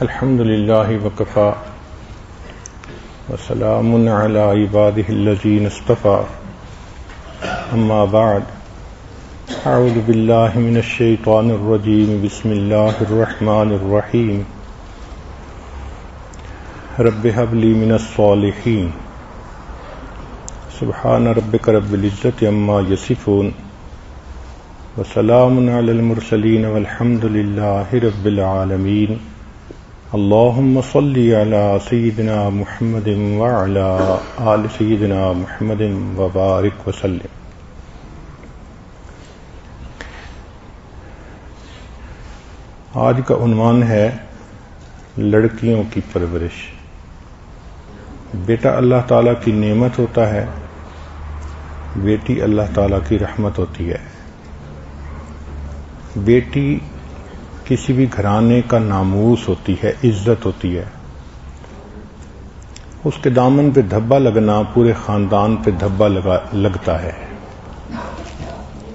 الحمد للہ وکفی وسلام علی عبادہ الذین اصطفی اما بعد اعوذ باللہ من الشیطان الرجیم بسم اللہ الرحمن الرحیم رب هب لی من الصالحین سبحان ربک رب العزة عما یصفون وسلام علی المرسلین والحمد للہ رب العالمین اللہم صلی علی سیدنا محمد وعلی آل سیدنا محمد وبارک وسلم۔ آج کا عنوان ہے لڑکیوں کی پرورش۔ بیٹا اللہ تعالیٰ کی نعمت ہوتا ہے، بیٹی اللہ تعالیٰ کی رحمت ہوتی ہے۔ بیٹی کسی بھی گھرانے کا ناموس ہوتی ہے، عزت ہوتی ہے۔ اس کے دامن پہ دھبا لگنا پورے خاندان پہ دھبا لگتا ہے۔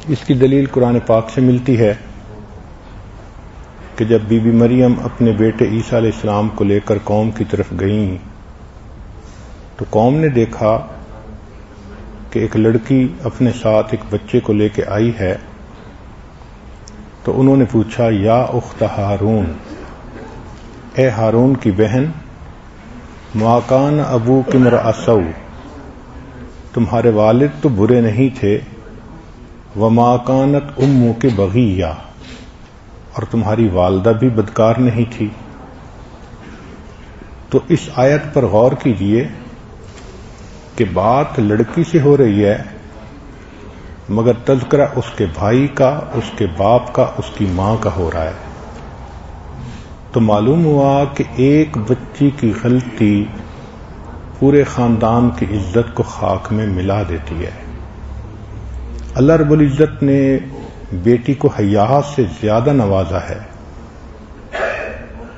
اس کی دلیل قرآن پاک سے ملتی ہے کہ جب بی بی مریم اپنے بیٹے عیسیٰ علیہ السلام کو لے کر قوم کی طرف گئیں تو قوم نے دیکھا کہ ایک لڑکی اپنے ساتھ ایک بچے کو لے کے آئی ہے، تو انہوں نے پوچھا یا اخت ہارون، اے ہارون کی بہن، ما کان ابوک امرأ سوء، تمہارے والد تو برے نہیں تھے، وما کانت امک بغیہ، اور تمہاری والدہ بھی بدکار نہیں تھی۔ تو اس آیت پر غور کیجئے کہ بات لڑکی سے ہو رہی ہے، مگر تذکرہ اس کے بھائی کا، اس کے باپ کا، اس کی ماں کا ہو رہا ہے۔ تو معلوم ہوا کہ ایک بچی کی غلطی پورے خاندان کی عزت کو خاک میں ملا دیتی ہے۔ اللہ رب العزت نے بیٹی کو حیا سے زیادہ نوازا ہے،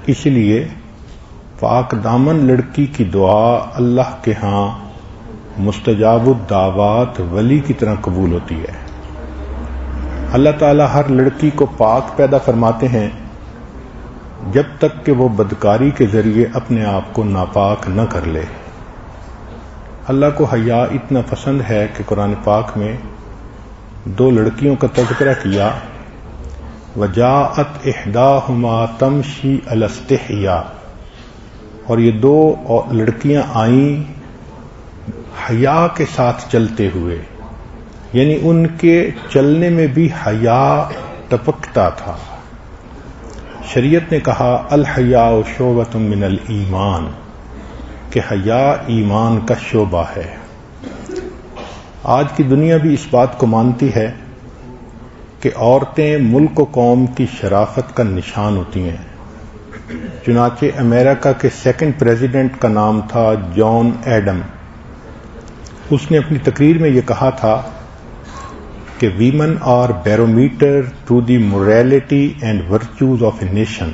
اس لیے پاک دامن لڑکی کی دعا اللہ کے ہاں مستجاب الدعوات ولی کی طرح قبول ہوتی ہے۔ اللہ تعالیٰ ہر لڑکی کو پاک پیدا فرماتے ہیں جب تک کہ وہ بدکاری کے ذریعے اپنے آپ کو ناپاک نہ کر لے۔ اللہ کو حیا اتنا پسند ہے کہ قرآن پاک میں دو لڑکیوں کا تذکرہ کیا، وجاءت احداہما تمشی علی استحیاء، اور یہ دو لڑکیاں آئیں حیا کے ساتھ چلتے ہوئے، یعنی ان کے چلنے میں بھی حیا ٹپکتا تھا۔ شریعت نے کہا الحیاء شعبۃ من الایمان، کہ حیا ایمان کا شعبہ ہے۔ آج کی دنیا بھی اس بات کو مانتی ہے کہ عورتیں ملک و قوم کی شرافت کا نشان ہوتی ہیں۔ چنانچہ امریکہ کے سیکنڈ پریزیڈنٹ کا نام تھا جان ایڈم۔ اس نے اپنی تقریر میں یہ کہا تھا کہ women are barometer to the morality and virtues of a nation.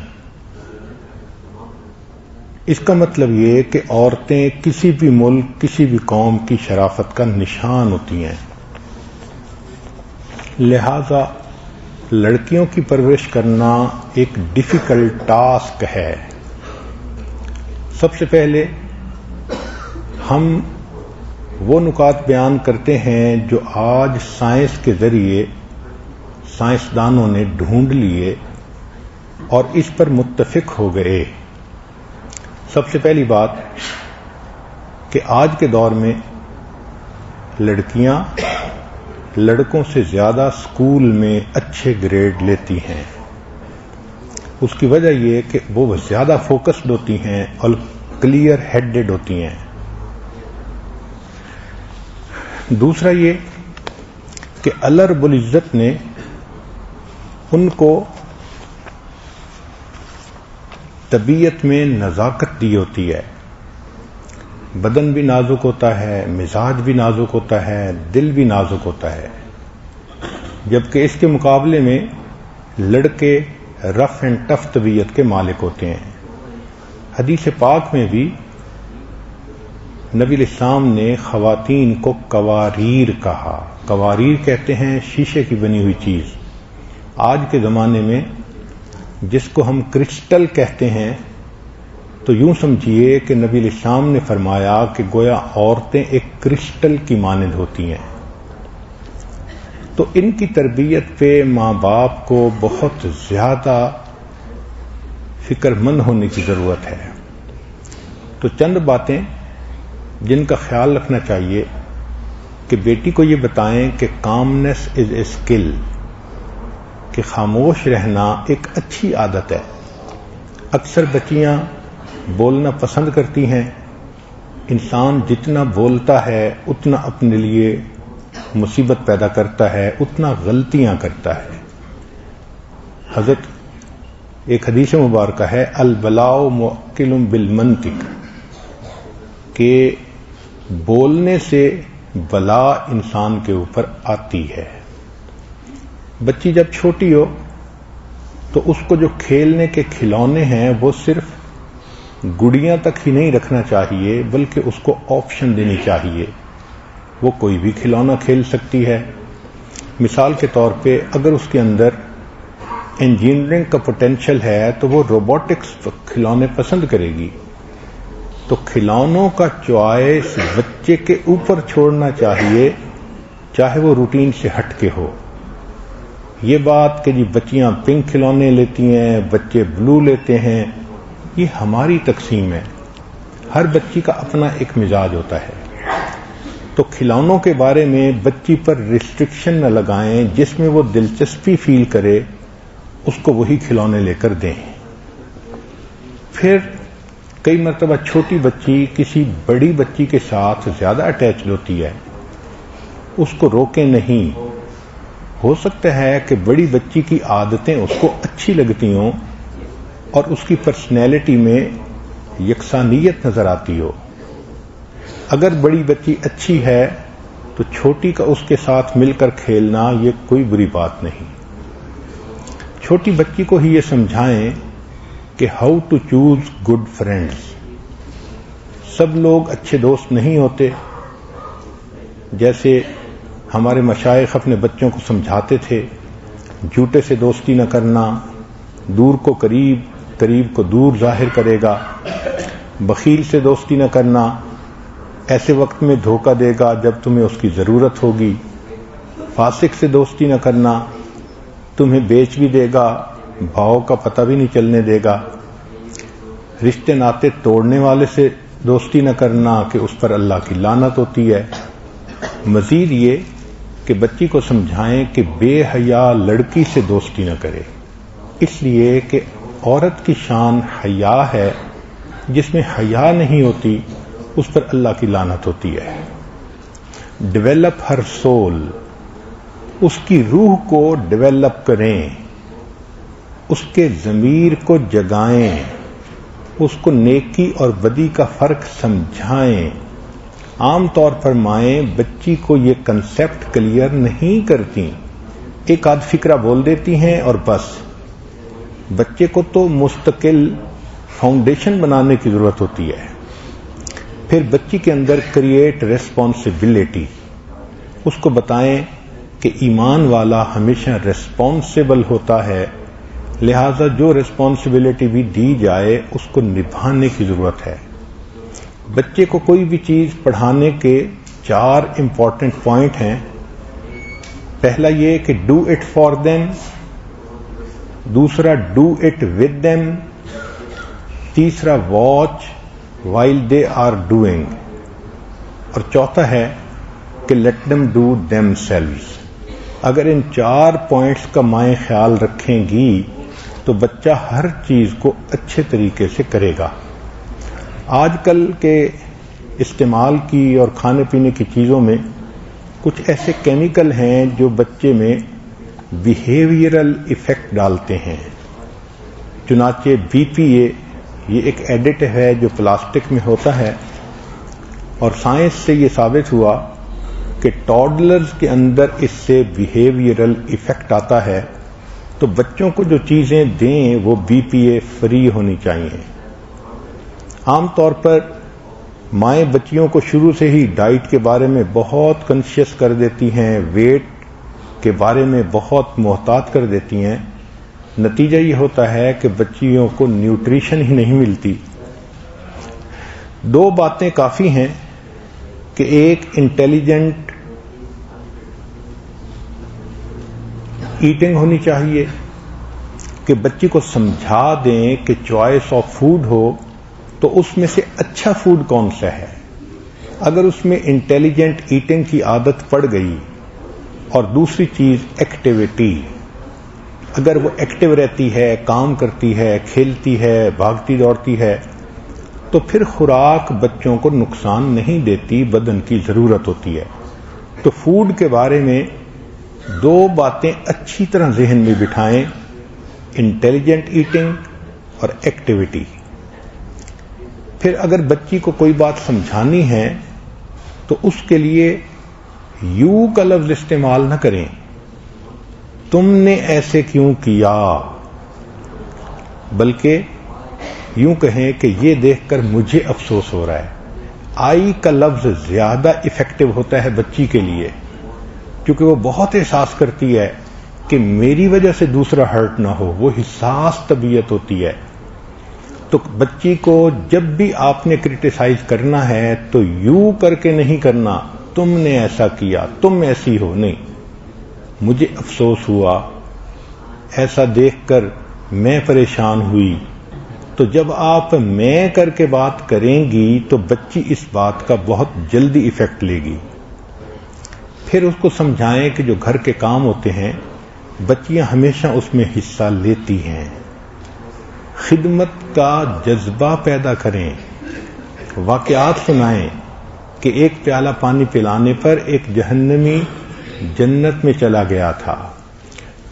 اس کا مطلب یہ کہ عورتیں کسی بھی ملک، کسی بھی قوم کی شرافت کا نشان ہوتی ہیں۔ لہذا لڑکیوں کی پرورش کرنا ایک ڈیفیکلٹ ٹاسک ہے۔ سب سے پہلے ہم وہ نکات بیان کرتے ہیں جو آج سائنس کے ذریعے سائنسدانوں نے ڈھونڈ لیے اور اس پر متفق ہو گئے۔ سب سے پہلی بات کہ آج کے دور میں لڑکیاں لڑکوں سے زیادہ اسکول میں اچھے گریڈ لیتی ہیں۔ اس کی وجہ یہ کہ وہ زیادہ فوکسڈ ہوتی ہیں اور کلیئر ہیڈڈ ہوتی ہیں۔ دوسرا یہ کہ اللہ رب العزت نے ان کو طبیعت میں نزاکت دی ہوتی ہے۔ بدن بھی نازک ہوتا ہے، مزاج بھی نازک ہوتا ہے، دل بھی نازک ہوتا ہے، جبکہ اس کے مقابلے میں لڑکے رف اینڈ ٹف طبیعت کے مالک ہوتے ہیں۔ حدیث پاک میں بھی نبی علیہ السلام نے خواتین کو قواریر کہا۔ قواریر کہتے ہیں شیشے کی بنی ہوئی چیز۔ آج کے زمانے میں جس کو ہم کرسٹل کہتے ہیں تو یوں سمجھیے کہ نبی علیہ السلام نے فرمایا کہ گویا عورتیں ایک کرسٹل کی مانند ہوتی ہیں. تو ان کی تربیت پہ ماں باپ کو بہت زیادہ فکر مند ہونے کی ضرورت ہے. تو چند باتیں جن کا خیال رکھنا چاہیے کہ بیٹی کو یہ بتائیں کہ کامنس از اے اسکل، کہ خاموش رہنا ایک اچھی عادت ہے. اکثر بچیاں بولنا پسند کرتی ہیں. انسان جتنا بولتا ہے اتنا اپنے لیے مصیبت پیدا کرتا ہے، اتنا غلطیاں کرتا ہے. حضرت ایک حدیث مبارکہ ہے البلاء موکل بالمنطق، کہ بولنے سے بلا انسان کے اوپر آتی ہے. بچی جب چھوٹی ہو تو اس کو جو کھیلنے کے کھلونے ہیں وہ صرف گڑیاں تک ہی نہیں رکھنا چاہیے، بلکہ اس کو آپشن دینی چاہیے. وہ کوئی بھی کھلونا کھیل سکتی ہے. مثال کے طور پہ اگر اس کے اندر انجینئرنگ کا پوٹینشل ہے تو وہ روبوٹکس کھلونے پسند کرے گی. تو کھلونوں کا چوائس بچے کے اوپر چھوڑنا چاہیے، چاہے وہ روٹین سے ہٹ کے ہو. یہ بات کہ جی بچیاں پنک کھلونے لیتی ہیں، بچے بلو لیتے ہیں، یہ ہماری تقسیم ہے. ہر بچی کا اپنا ایک مزاج ہوتا ہے. تو کھلونوں کے بارے میں بچی پر ریسٹرکشن نہ لگائیں. جس میں وہ دلچسپی فیل کرے اس کو وہی کھلونے لے کر دیں. پھر کئی مرتبہ چھوٹی بچی کسی بڑی بچی کے ساتھ زیادہ اٹیچڈ ہوتی ہے، اس کو روکیں نہیں. ہو سکتا ہے کہ بڑی بچی کی عادتیں اس کو اچھی لگتی ہوں اور اس کی پرسنالٹی میں یکسانیت نظر آتی ہو. اگر بڑی بچی اچھی ہے تو چھوٹی کا اس کے ساتھ مل کر کھیلنا یہ کوئی بری بات نہیں. چھوٹی بچی کو ہی یہ سمجھائیں کہ how to choose good friends. سب لوگ اچھے دوست نہیں ہوتے. جیسے ہمارے مشائخ اپنے بچوں کو سمجھاتے تھے، جھوٹے سے دوستی نہ کرنا، دور کو قریب، قریب کو دور ظاہر کرے گا. بخیل سے دوستی نہ کرنا، ایسے وقت میں دھوکہ دے گا جب تمہیں اس کی ضرورت ہوگی. فاسق سے دوستی نہ کرنا، تمہیں بیچ بھی دے گا، بھاؤ کا پتہ بھی نہیں چلنے دے گا. رشتے ناطے توڑنے والے سے دوستی نہ کرنا کہ اس پر اللہ کی لعنت ہوتی ہے. مزید یہ کہ بچی کو سمجھائیں کہ بے حیا لڑکی سے دوستی نہ کرے، اس لیے کہ عورت کی شان حیا ہے. جس میں حیا نہیں ہوتی اس پر اللہ کی لعنت ہوتی ہے. ڈیولپ ہر سول، اس کی روح کو ڈیولپ کریں، اس کے ضمیر کو جگائیں، اس کو نیکی اور بدی کا فرق سمجھائیں. عام طور پر مائیں بچی کو یہ کنسیپٹ کلیئر نہیں کرتی، ایک آدھ فکرہ بول دیتی ہیں اور بس. بچے کو تو مستقل فاؤنڈیشن بنانے کی ضرورت ہوتی ہے. پھر بچی کے اندر کریٹ ریسپانسبلٹی. اس کو بتائیں کہ ایمان والا ہمیشہ ریسپانسبل ہوتا ہے، لہذا جو ریسپانسبلٹی بھی دی جائے اس کو نبھانے کی ضرورت ہے. بچے کو کوئی بھی چیز پڑھانے کے 4 امپورٹنٹ پوائنٹ ہیں. پہلا یہ کہ ڈو اٹ فار دیم، دوسرا ڈو اٹ ود دیم، تیسرا watch while they are doing, اور چوتھا ہے کہ let them do themselves. اگر ان 4 پوائنٹس کا مائیں خیال رکھیں گی تو بچہ ہر چیز کو اچھے طریقے سے کرے گا. آج کل کے استعمال کی اور کھانے پینے کی چیزوں میں کچھ ایسے کیمیکل ہیں جو بچے میں بیہیویئرل ایفیکٹ ڈالتے ہیں. چنانچہ BPA یہ ایک ایڈیٹو ہے جو پلاسٹک میں ہوتا ہے، اور سائنس سے یہ ثابت ہوا کہ ٹاڈلرز کے اندر اس سے بیہیویئرل ایفیکٹ آتا ہے. تو بچوں کو جو چیزیں دیں وہ BPA فری ہونی چاہیے. عام طور پر مائیں بچیوں کو شروع سے ہی ڈائٹ کے بارے میں بہت کنشیس کر دیتی ہیں، ویٹ کے بارے میں بہت محتاط کر دیتی ہیں. نتیجہ یہ ہوتا ہے کہ بچیوں کو نیوٹریشن ہی نہیں ملتی، دو باتیں کافی ہیں کہ ایک انٹیلیجنٹ ایٹنگ ہونی چاہیے کہ بچی کو سمجھا دیں کہ چوائس آف فوڈ ہو تو اس میں سے اچھا فوڈ کون سا ہے. اگر اس میں انٹیلیجنٹ ایٹنگ کی عادت پڑ گئی اور دوسری چیز ایکٹیویٹی، اگر وہ ایکٹیو رہتی ہے، کام کرتی ہے، کھیلتی ہے، بھاگتی دوڑتی ہے، تو پھر خوراک بچوں کو نقصان نہیں دیتی، بدن کی ضرورت ہوتی ہے. تو فوڈ کے بارے میں دو باتیں اچھی طرح ذہن میں بٹھائیں، انٹیلیجنٹ ایٹنگ اور ایکٹیویٹی. پھر اگر بچی کو کوئی بات سمجھانی ہے تو اس کے لیے یو کا لفظ استعمال نہ کریں، تم نے ایسے کیوں کیا، بلکہ یوں کہیں کہ یہ دیکھ کر مجھے افسوس ہو رہا ہے. آئی کا لفظ زیادہ افیکٹو ہوتا ہے بچی کے لیے، کیونکہ وہ بہت احساس کرتی ہے کہ میری وجہ سے دوسرا ہرٹ نہ ہو، وہ حساس طبیعت ہوتی ہے. تو بچی کو جب بھی آپ نے کرٹیسائز کرنا ہے تو یوں کر کے نہیں کرنا، تم نے ایسا کیا، تم ایسی ہو، نہیں، مجھے افسوس ہوا، ایسا دیکھ کر میں پریشان ہوئی. تو جب آپ میں کر کے بات کریں گی تو بچی اس بات کا بہت جلدی ایفیکٹ لے گی. پھر اس کو سمجھائیں کہ جو گھر کے کام ہوتے ہیں بچیاں ہمیشہ اس میں حصہ لیتی ہیں. خدمت کا جذبہ پیدا کریں. واقعات سنائیں کہ ایک پیالہ پانی پلانے پر ایک جہنمی جنت میں چلا گیا تھا.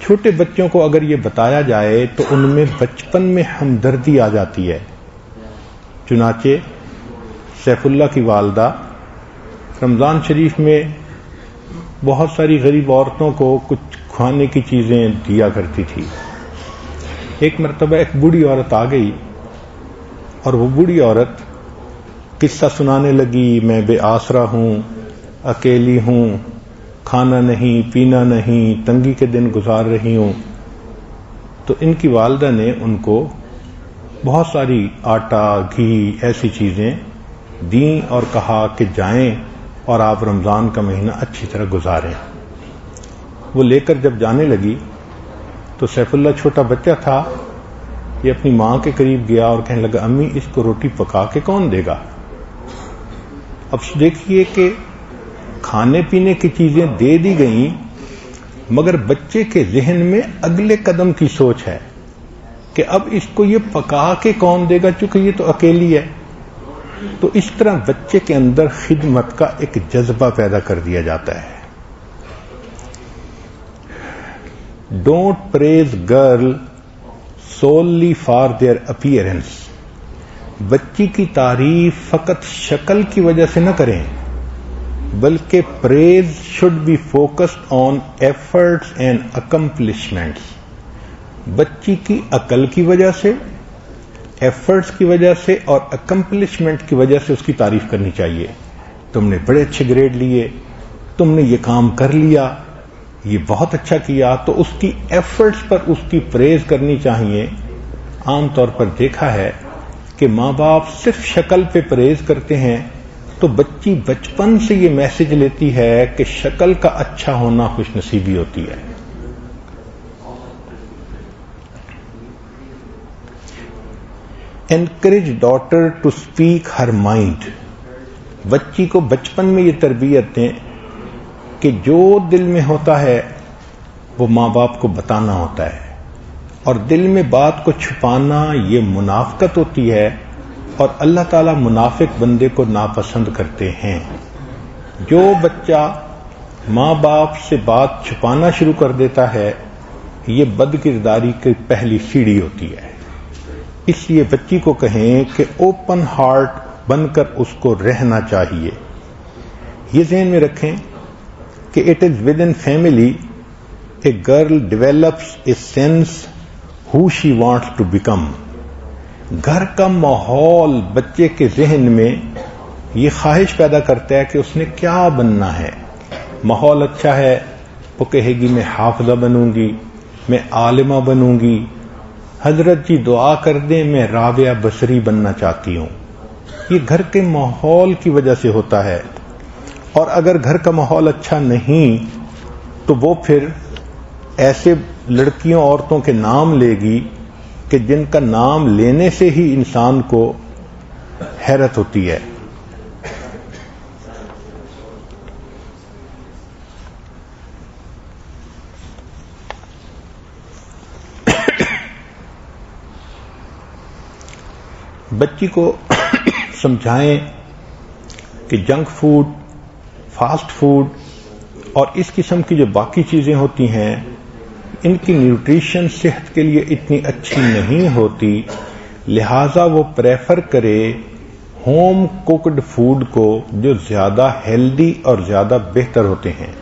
چھوٹے بچوں کو اگر یہ بتایا جائے تو ان میں بچپن میں ہمدردی آ جاتی ہے. چنانچہ سیف اللہ کی والدہ رمضان شریف میں بہت ساری غریب عورتوں کو کچھ کھانے کی چیزیں دیا کرتی تھی. ایک مرتبہ ایک بوڑھی عورت آ گئی اور وہ بوڑھی عورت قصہ سنانے لگی، میں بے آسرا ہوں، اکیلی ہوں، کھانا نہیں، پینا نہیں، تنگی کے دن گزار رہی ہوں. تو ان کی والدہ نے ان کو بہت ساری آٹا، گھی، ایسی چیزیں دیں اور کہا کہ جائیں اور آپ رمضان کا مہینہ اچھی طرح گزاریں. وہ لے کر جب جانے لگی تو سیف اللہ چھوٹا بچہ تھا، یہ اپنی ماں کے قریب گیا اور کہنے لگا، امی اس کو روٹی پکا کے کون دے گا؟ اب دیکھیے کہ کھانے پینے کی چیزیں دے دی گئیں، مگر بچے کے ذہن میں اگلے قدم کی سوچ ہے کہ اب اس کو یہ پکا کے کون دے گا، چونکہ یہ تو اکیلی ہے. تو اس طرح بچے کے اندر خدمت کا ایک جذبہ پیدا کر دیا جاتا ہے. Don't praise girl solely for their appearance. بچی کی تعریف فقط شکل کی وجہ سے نہ کریں، بلکہ praise should be focused on efforts and accomplishments. بچی کی عقل کی وجہ سے، ایفرٹس کی وجہ سے اور اکمپلشمنٹ کی وجہ سے اس کی تعریف کرنی چاہیے. تم نے بڑے اچھے گریڈ لیے، تم نے یہ کام کر لیا، یہ بہت اچھا کیا، تو اس کی ایفرٹس پر اس کی پریز کرنی چاہیے. عام طور پر دیکھا ہے کہ ماں باپ صرف شکل پہ پریز کرتے ہیں تو بچی بچپن سے یہ میسج لیتی ہے کہ شکل کا اچھا ہونا خوش نصیبی ہوتی ہے. Encourage daughter to speak her mind. بچی کو بچپن میں یہ تربیت دیں کہ جو دل میں ہوتا ہے وہ ماں باپ کو بتانا ہوتا ہے، اور دل میں بات کو چھپانا یہ منافقت ہوتی ہے، اور اللہ تعالیٰ منافق بندے کو ناپسند کرتے ہیں. جو بچہ ماں باپ سے بات چھپانا شروع کر دیتا ہے یہ بد کرداری کی پہلی سیڑھی ہوتی ہے. اس لیے بچی کو کہیں کہ اوپن ہارٹ بن کر اس کو رہنا چاہیے. یہ ذہن میں رکھیں کہ it is within family a girl develops a sense how she wants to become. گھر کا ماحول بچے کے ذہن میں یہ خواہش پیدا کرتا ہے کہ اس نے کیا بننا ہے. ماحول اچھا ہے، وہ کہے گی میں حافظہ بنوں گی، میں عالمہ بنوں گی، حضرت جی دعا کر دیں میں رابعہ بصری بننا چاہتی ہوں. یہ گھر کے ماحول کی وجہ سے ہوتا ہے، اور اگر گھر کا ماحول اچھا نہیں تو وہ پھر ایسے لڑکیوں عورتوں کے نام لے گی کہ جن کا نام لینے سے ہی انسان کو حیرت ہوتی ہے۔ بچی کو سمجھائیں کہ جنک فوڈ، فاسٹ فوڈ اور اس قسم کی جو باقی چیزیں ہوتی ہیں ان کی نیوٹریشن صحت کے لیے اتنی اچھی نہیں ہوتی، لہذا وہ پریفر کرے ہوم کوکڈ فوڈ کو جو زیادہ ہیلدی اور زیادہ بہتر ہوتے ہیں۔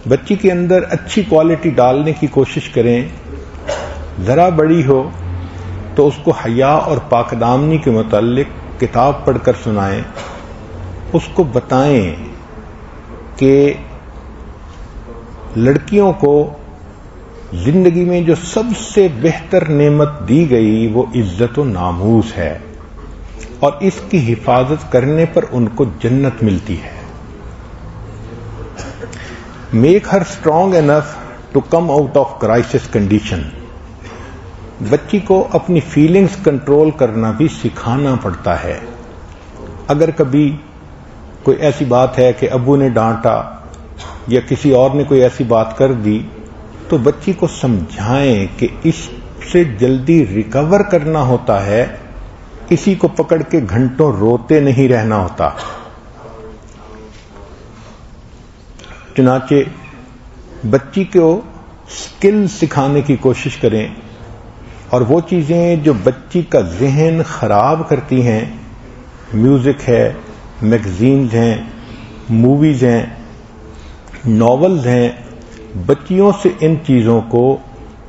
بچی کے اندر اچھی کوالٹی ڈالنے کی کوشش کریں، ذرا بڑی ہو تو اس کو حیا اور پاک دامنی کے متعلق کتاب پڑھ کر سنائیں، اس کو بتائیں کہ لڑکیوں کو زندگی میں جو سب سے بہتر نعمت دی گئی وہ عزت و ناموس ہے، اور اس کی حفاظت کرنے پر ان کو جنت ملتی ہے۔ Make her strong enough to come out of crisis condition. بچی کو اپنی فیلنگز کنٹرول کرنا بھی سکھانا پڑتا ہے۔ اگر کبھی کوئی ایسی بات ہے کہ ابو نے ڈانٹا یا کسی اور نے کوئی ایسی بات کر دی تو بچی کو سمجھائیں کہ اس سے جلدی ریکور کرنا ہوتا ہے، کسی کو پکڑ کے گھنٹوں روتے نہیں رہنا ہوتا۔ چنانچہ بچی کو اسکل سکھانے کی کوشش کریں، اور وہ چیزیں جو بچی کا ذہن خراب کرتی ہیں، میوزک ہے، میگزینز ہیں، موویز ہیں، ناولز ہیں، بچیوں سے ان چیزوں کو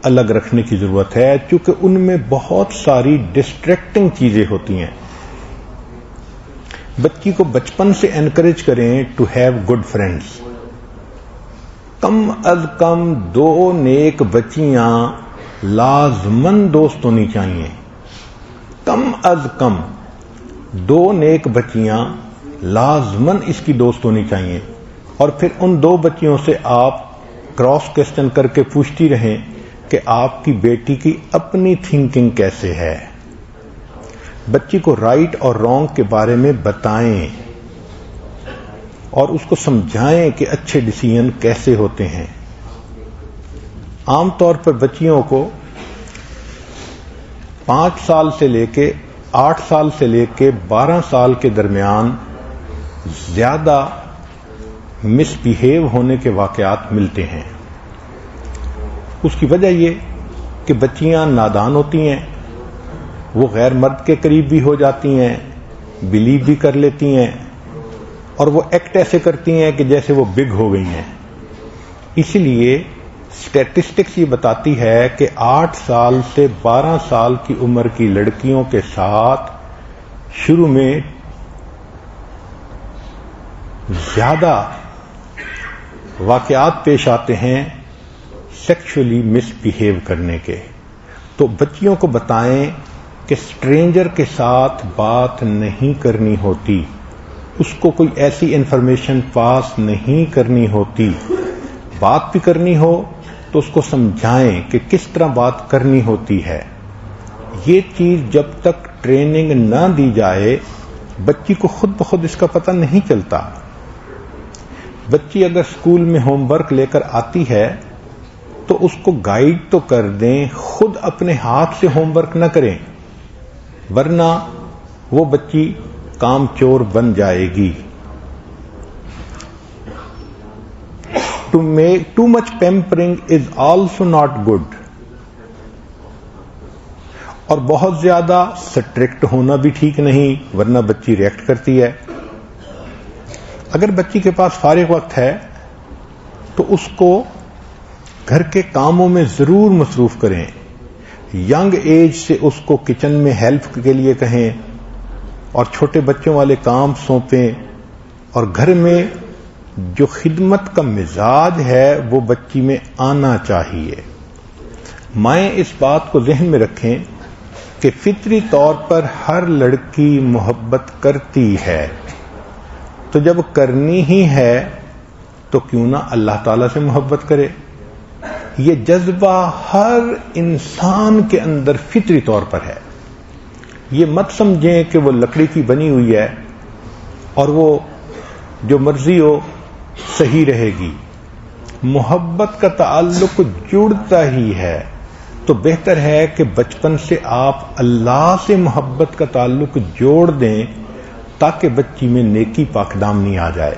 الگ رکھنے کی ضرورت ہے، چونکہ ان میں بہت ساری ڈسٹریکٹنگ چیزیں ہوتی ہیں۔ بچی کو بچپن سے انکریج کریں ٹو ہیو گڈ فرینڈز۔ کم از کم 2 نیک بچیاں لازمن دوست ہونی چاہیے، کم از کم 2 نیک بچیاں لازمن اس کی دوست ہونی چاہیے، اور پھر ان 2 بچیوں سے آپ کراس کوسچن کر کے پوچھتی رہیں کہ آپ کی بیٹی کی اپنی تھنکنگ کیسے ہے۔ بچی کو رائٹ اور رانگ کے بارے میں بتائیں اور اس کو سمجھائیں کہ اچھے ڈیسیژن کیسے ہوتے ہیں۔ عام طور پر بچیوں کو 5 سال سے لے کے 8 سال سے لے کے 12 سال کے درمیان زیادہ مس بیہیو ہونے کے واقعات ملتے ہیں۔ اس کی وجہ یہ کہ بچیاں نادان ہوتی ہیں، وہ غیر مرد کے قریب بھی ہو جاتی ہیں، بلیو بھی کر لیتی ہیں، اور وہ ایکٹ ایسے کرتی ہیں کہ جیسے وہ بگ ہو گئی ہیں۔ اسی لیے اسٹیٹسٹکس یہ بتاتی ہے کہ 8 سال سے 12 سال کی عمر کی لڑکیوں کے ساتھ شروع میں زیادہ واقعات پیش آتے ہیں سیکشولی مس بیہیو کرنے کے۔ تو بچیوں کو بتائیں کہ اسٹرینجر کے ساتھ بات نہیں کرنی ہوتی، اس کو کوئی ایسی انفارمیشن پاس نہیں کرنی ہوتی، بات بھی کرنی ہو تو اس کو سمجھائیں کہ کس طرح بات کرنی ہوتی ہے۔ یہ چیز جب تک ٹریننگ نہ دی جائے بچی کو خود بخود اس کا پتہ نہیں چلتا۔ بچی اگر اسکول میں ہوم ورک لے کر آتی ہے تو اس کو گائیڈ تو کر دیں، خود اپنے ہاتھ سے ہوم ورک نہ کریں، ورنہ وہ بچی کام چور بن جائے گی۔ Too much pampering is also not good۔ اور بہت زیادہ سٹرکٹ ہونا بھی ٹھیک نہیں، ورنہ بچی ریئیکٹ کرتی ہے۔ اگر بچی کے پاس فارغ وقت ہے تو اس کو گھر کے کاموں میں ضرور مصروف کریں۔ ینگ ایج سے اس کو کچن میں ہیلپ کے لیے کہیں اور چھوٹے بچوں والے کام سونپیں، اور گھر میں جو خدمت کا مزاج ہے وہ بچی میں آنا چاہیے۔ مائیں اس بات کو ذہن میں رکھیں کہ فطری طور پر ہر لڑکی محبت کرتی ہے، تو جب کرنی ہی ہے تو کیوں نہ اللہ تعالی سے محبت کرے۔ یہ جذبہ ہر انسان کے اندر فطری طور پر ہے۔ یہ مت سمجھیں کہ وہ لکڑی کی بنی ہوئی ہے اور وہ جو مرضی ہو صحیح رہے گی۔ محبت کا تعلق جڑتا ہی ہے، تو بہتر ہے کہ بچپن سے آپ اللہ سے محبت کا تعلق جوڑ دیں تاکہ بچی میں نیکی پاک دامنی آ جائے۔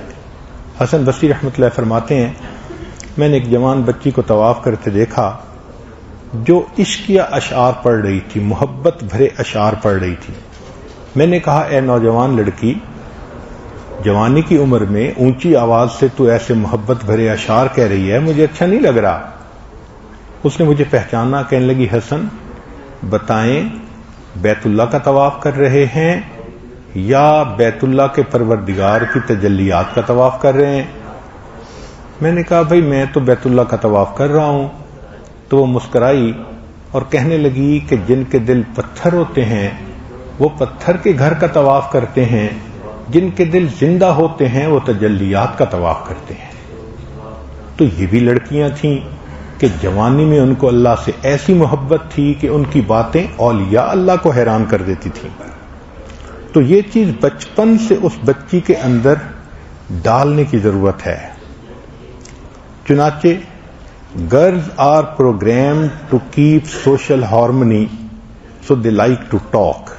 حسن بصری رحمۃ اللہ فرماتے ہیں، میں نے ایک جوان بچی کو طواف کرتے دیکھا جو عشقیہ اشعار پڑھ رہی تھی، محبت بھرے اشعار پڑھ رہی تھی۔ میں نے کہا، اے نوجوان لڑکی، جوانی کی عمر میں اونچی آواز سے تو ایسے محبت بھرے اشعار کہہ رہی ہے، مجھے اچھا نہیں لگ رہا۔ اس نے مجھے پہچانا، کہنے لگی، حسن بتائیں بیت اللہ کا طواف کر رہے ہیں یا بیت اللہ کے پروردگار کی تجلیات کا طواف کر رہے ہیں؟ میں نے کہا، بھائی میں تو بیت اللہ کا طواف کر رہا ہوں۔ تو وہ مسکرائی اور کہنے لگی کہ جن کے دل پتھر ہوتے ہیں وہ پتھر کے گھر کا طواف کرتے ہیں، جن کے دل زندہ ہوتے ہیں وہ تجلیات کا طواف کرتے ہیں۔ تو یہ بھی لڑکیاں تھیں کہ جوانی میں ان کو اللہ سے ایسی محبت تھی کہ ان کی باتیں اولیاء اللہ کو حیران کر دیتی تھیں۔ تو یہ چیز بچپن سے اس بچی کے اندر ڈالنے کی ضرورت ہے۔ چنانچہ girls are programmed to keep social harmony so they like to talk,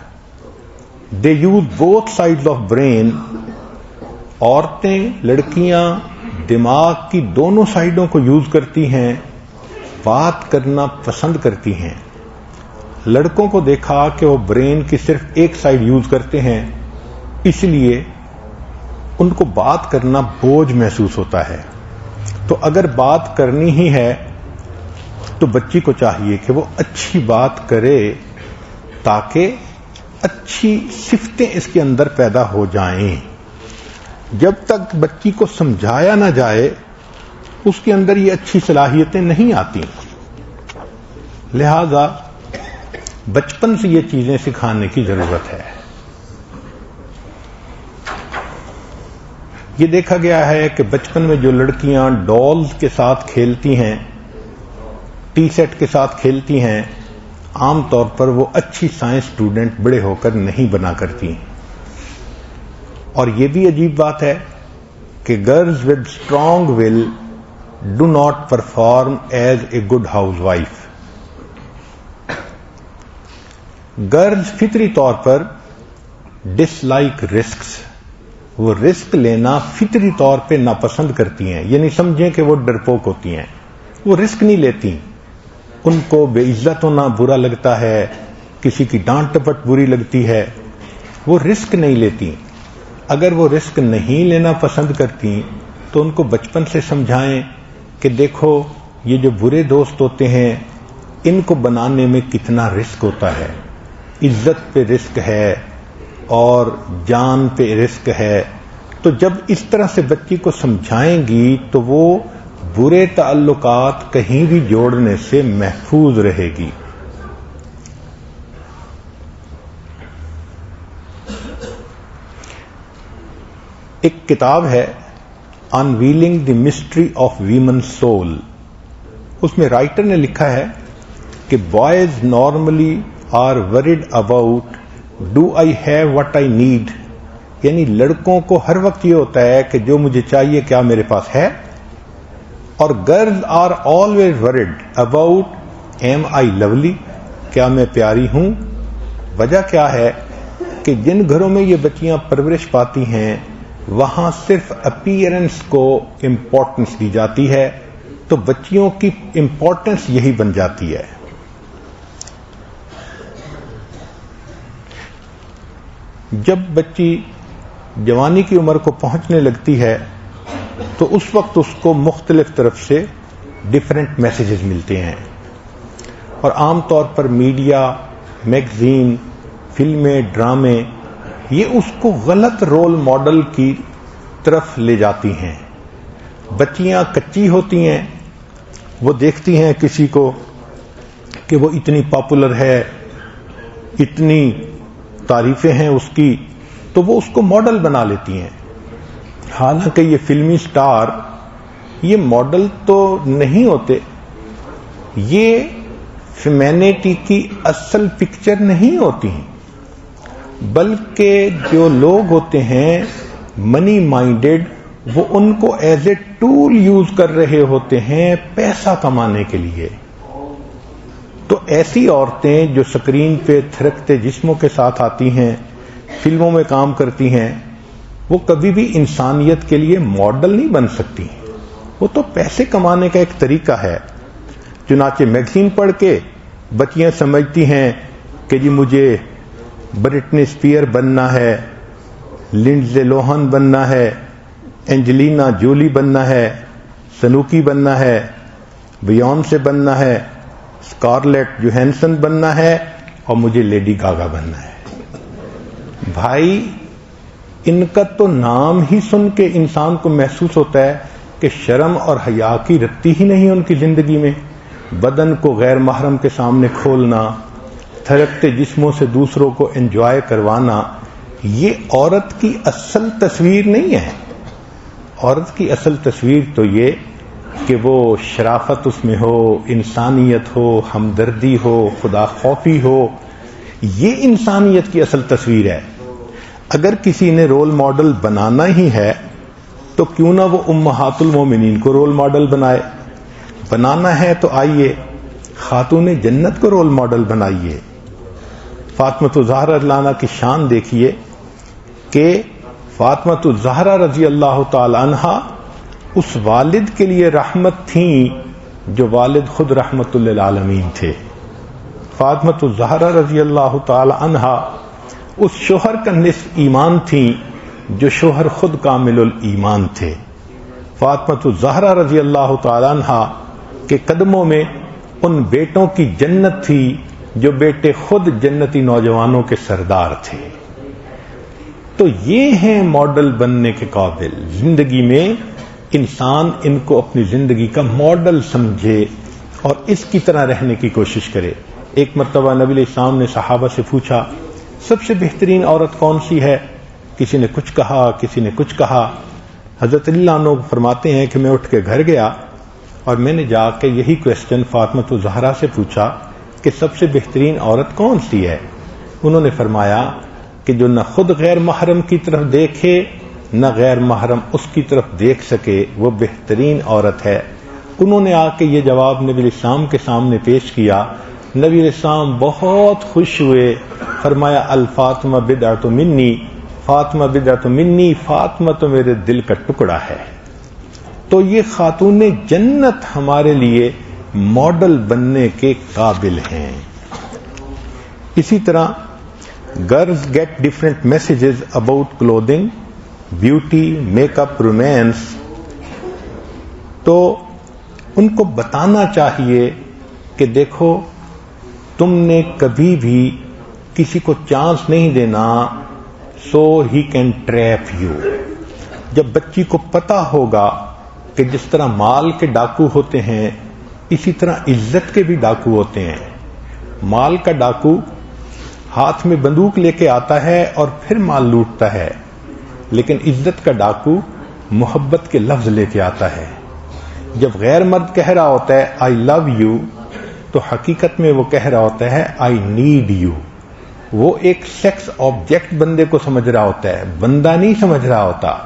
they use both sides of brain. عورتیں، لڑکیاں دماغ کی دونوں سائڈوں کو یوز کرتی ہیں، بات کرنا پسند کرتی ہیں۔ لڑکوں کو دیکھا کہ وہ برین کی صرف ایک سائڈ یوز کرتے ہیں، اس لیے ان کو بات کرنا بوجھ محسوس ہوتا ہے۔ تو اگر بات کرنی ہی ہے تو بچی کو چاہیے کہ وہ اچھی بات کرے تاکہ اچھی صفتیں اس کے اندر پیدا ہو جائیں۔ جب تک بچی کو سمجھایا نہ جائے اس کے اندر یہ اچھی صلاحیتیں نہیں آتی۔ لہذا بچپن سے یہ چیزیں سکھانے کی ضرورت ہے۔ یہ دیکھا گیا ہے کہ بچپن میں جو لڑکیاں ڈالز کے ساتھ کھیلتی ہیں، ٹی سیٹ کے ساتھ کھیلتی ہیں، عام طور پر وہ اچھی سائنس اسٹوڈنٹ بڑے ہو کر نہیں بنا کرتی۔ اور یہ بھی عجیب بات ہے کہ girls with strong will do not perform as a good house wife. Girls فطری طور پر ڈس لائک رسکس، وہ رسک لینا فطری طور پہ ناپسند کرتی ہیں۔ یہ نہیں سمجھیں کہ وہ ڈرپوک ہوتی ہیں، وہ رسک نہیں لیتی۔ ان کو بے عزت ہونا برا لگتا ہے، کسی کی ڈانٹ ٹپٹ بری لگتی ہے، وہ رسک نہیں لیتی۔ اگر وہ رسک نہیں لینا پسند کرتی تو ان کو بچپن سے سمجھائیں کہ دیکھو یہ جو برے دوست ہوتے ہیں ان کو بنانے میں کتنا رسک ہوتا ہے، عزت پہ رسک ہے اور جان پہ رسک ہے۔ تو جب اس طرح سے بچی کو سمجھائیں گی تو وہ برے تعلقات کہیں بھی جوڑنے سے محفوظ رہے گی۔ ایک کتاب ہے unveiling the mystery of women soul, اس میں رائٹر نے لکھا ہے کہ boys normally are worried about do I have what I need, یعنی لڑکوں کو ہر وقت یہ ہوتا ہے کہ جو مجھے چاہیے کیا میرے پاس ہے، اور girls are always worried about am I lovely, کیا میں پیاری ہوں۔ وجہ کیا ہے کہ جن گھروں میں یہ بچیاں پرورش پاتی ہیں وہاں صرف اپیئرنس کو امپورٹنس دی جاتی ہے، تو بچیوں کی امپورٹنس یہی بن جاتی ہے۔ جب بچی جوانی کی عمر کو پہنچنے لگتی ہے تو اس وقت اس کو مختلف طرف سے ڈیفرنٹ میسیجز ملتے ہیں، اور عام طور پر میڈیا، میگزین، فلمیں، ڈرامے یہ اس کو غلط رول ماڈل کی طرف لے جاتی ہیں۔ بچیاں کچی ہوتی ہیں، وہ دیکھتی ہیں کسی کو کہ وہ اتنی پاپولر ہے، اتنی تعریفیں ہیں اس کی، تو وہ اس کو ماڈل بنا لیتی ہیں. حالانکہ یہ فلمی سٹار یہ ماڈل تو نہیں ہوتے، یہ فیمینٹی کی اصل پکچر نہیں ہوتی ہیں، بلکہ جو لوگ ہوتے ہیں منی مائنڈڈ، وہ ان کو ایز اے ٹول یوز کر رہے ہوتے ہیں پیسہ کمانے کے لیے. تو ایسی عورتیں جو سکرین پہ تھرکتے جسموں کے ساتھ آتی ہیں، فلموں میں کام کرتی ہیں، وہ کبھی بھی انسانیت کے لیے ماڈل نہیں بن سکتی. وہ تو پیسے کمانے کا ایک طریقہ ہے. چنانچہ میگزین پڑھ کے بچیاں سمجھتی ہیں کہ جی مجھے برٹنی اسپیئر بننا ہے، لنڈزے لوہن بننا ہے، اینجلینا جولی بننا ہے، سنوکی بننا ہے، بیونسے بننا ہے، اسکارلیٹ جوہانسن بننا ہے، اور مجھے لیڈی گاگا بننا ہے. بھائی ان کا تو نام ہی سن کے انسان کو محسوس ہوتا ہے کہ شرم اور حیا کی رتی ہی نہیں ان کی زندگی میں. بدن کو غیر محرم کے سامنے کھولنا، تھرکتے جسموں سے دوسروں کو انجوائے کروانا، یہ عورت کی اصل تصویر نہیں ہے. عورت کی اصل تصویر تو یہ کہ وہ شرافت اس میں ہو، انسانیت ہو، ہمدردی ہو، خدا خوفی ہو. یہ انسانیت کی اصل تصویر ہے. اگر کسی نے رول ماڈل بنانا ہی ہے تو کیوں نہ وہ امہات المومنین کو رول ماڈل بنائے. بنانا ہے تو آئیے خاتون جنت کو رول ماڈل بنائیے. فاطمہ الزہرا رضی اللہ عنہا کی شان دیکھیے کہ فاطمہ الزہرا رضی اللہ تعالی عنہا اس والد کے لیے رحمت تھیں جو والد خود رحمت للعالمین تھے. فاطمہ الزہرا رضی اللہ تعالی عنہا اس شوہر کا نصف ایمان تھیں جو شوہر خود کامل الایمان تھے. فاطمہ الزہرا رضی اللہ تعالی عنہا کے قدموں میں ان بیٹوں کی جنت تھی جو بیٹے خود جنتی نوجوانوں کے سردار تھے. تو یہ ہیں ماڈل بننے کے قابل. زندگی میں انسان ان کو اپنی زندگی کا ماڈل سمجھے اور اس کی طرح رہنے کی کوشش کرے. ایک مرتبہ نبی علیہ السلام نے صحابہ سے پوچھا سب سے بہترین عورت کون سی ہے؟ کسی نے کچھ کہا، کسی نے کچھ کہا. حضرت علی عنہ فرماتے ہیں کہ میں اٹھ کے گھر گیا اور میں نے جا کے یہی کوسچن فاطمہ الزہرا سے پوچھا کہ سب سے بہترین عورت کون سی ہے؟ انہوں نے فرمایا کہ جو نہ خود غیر محرم کی طرف دیکھے نہ غیر محرم اس کی طرف دیکھ سکے وہ بہترین عورت ہے. انہوں نے آ کے یہ جواب نبی علیہ السلام کے سامنے پیش کیا. نبی علیہ السلام بہت خوش ہوئے، فرمایا الفاطمہ بدعۃ منی، فاطمہ بدعۃ منی، فاطمہ تو میرے دل کا ٹکڑا ہے. تو یہ خاتون جنت ہمارے لیے ماڈل بننے کے قابل ہیں. اسی طرح girls get different messages about clothing, beauty, make up, romance. تو ان کو بتانا چاہیے کہ دیکھو تم نے کبھی بھی کسی کو چانس نہیں دینا سو ہی کین ٹریپ یو. جب بچی کو پتا ہوگا کہ جس طرح مال کے ڈاکو ہوتے ہیں اسی طرح عزت کے بھی ڈاکو ہوتے ہیں. مال کا ڈاکو ہاتھ میں بندوق لے کے آتا ہے اور پھر مال لوٹتا ہے، لیکن عزت کا ڈاکو محبت کے لفظ لے کے آتا ہے. جب غیر مرد کہہ رہا ہوتا ہے آئی لو یو تو حقیقت میں وہ کہہ رہا ہوتا ہے آئی نیڈ یو. وہ ایک سیکس آبجیکٹ بندے کو سمجھ رہا ہوتا ہے، بندہ نہیں سمجھ رہا ہوتا.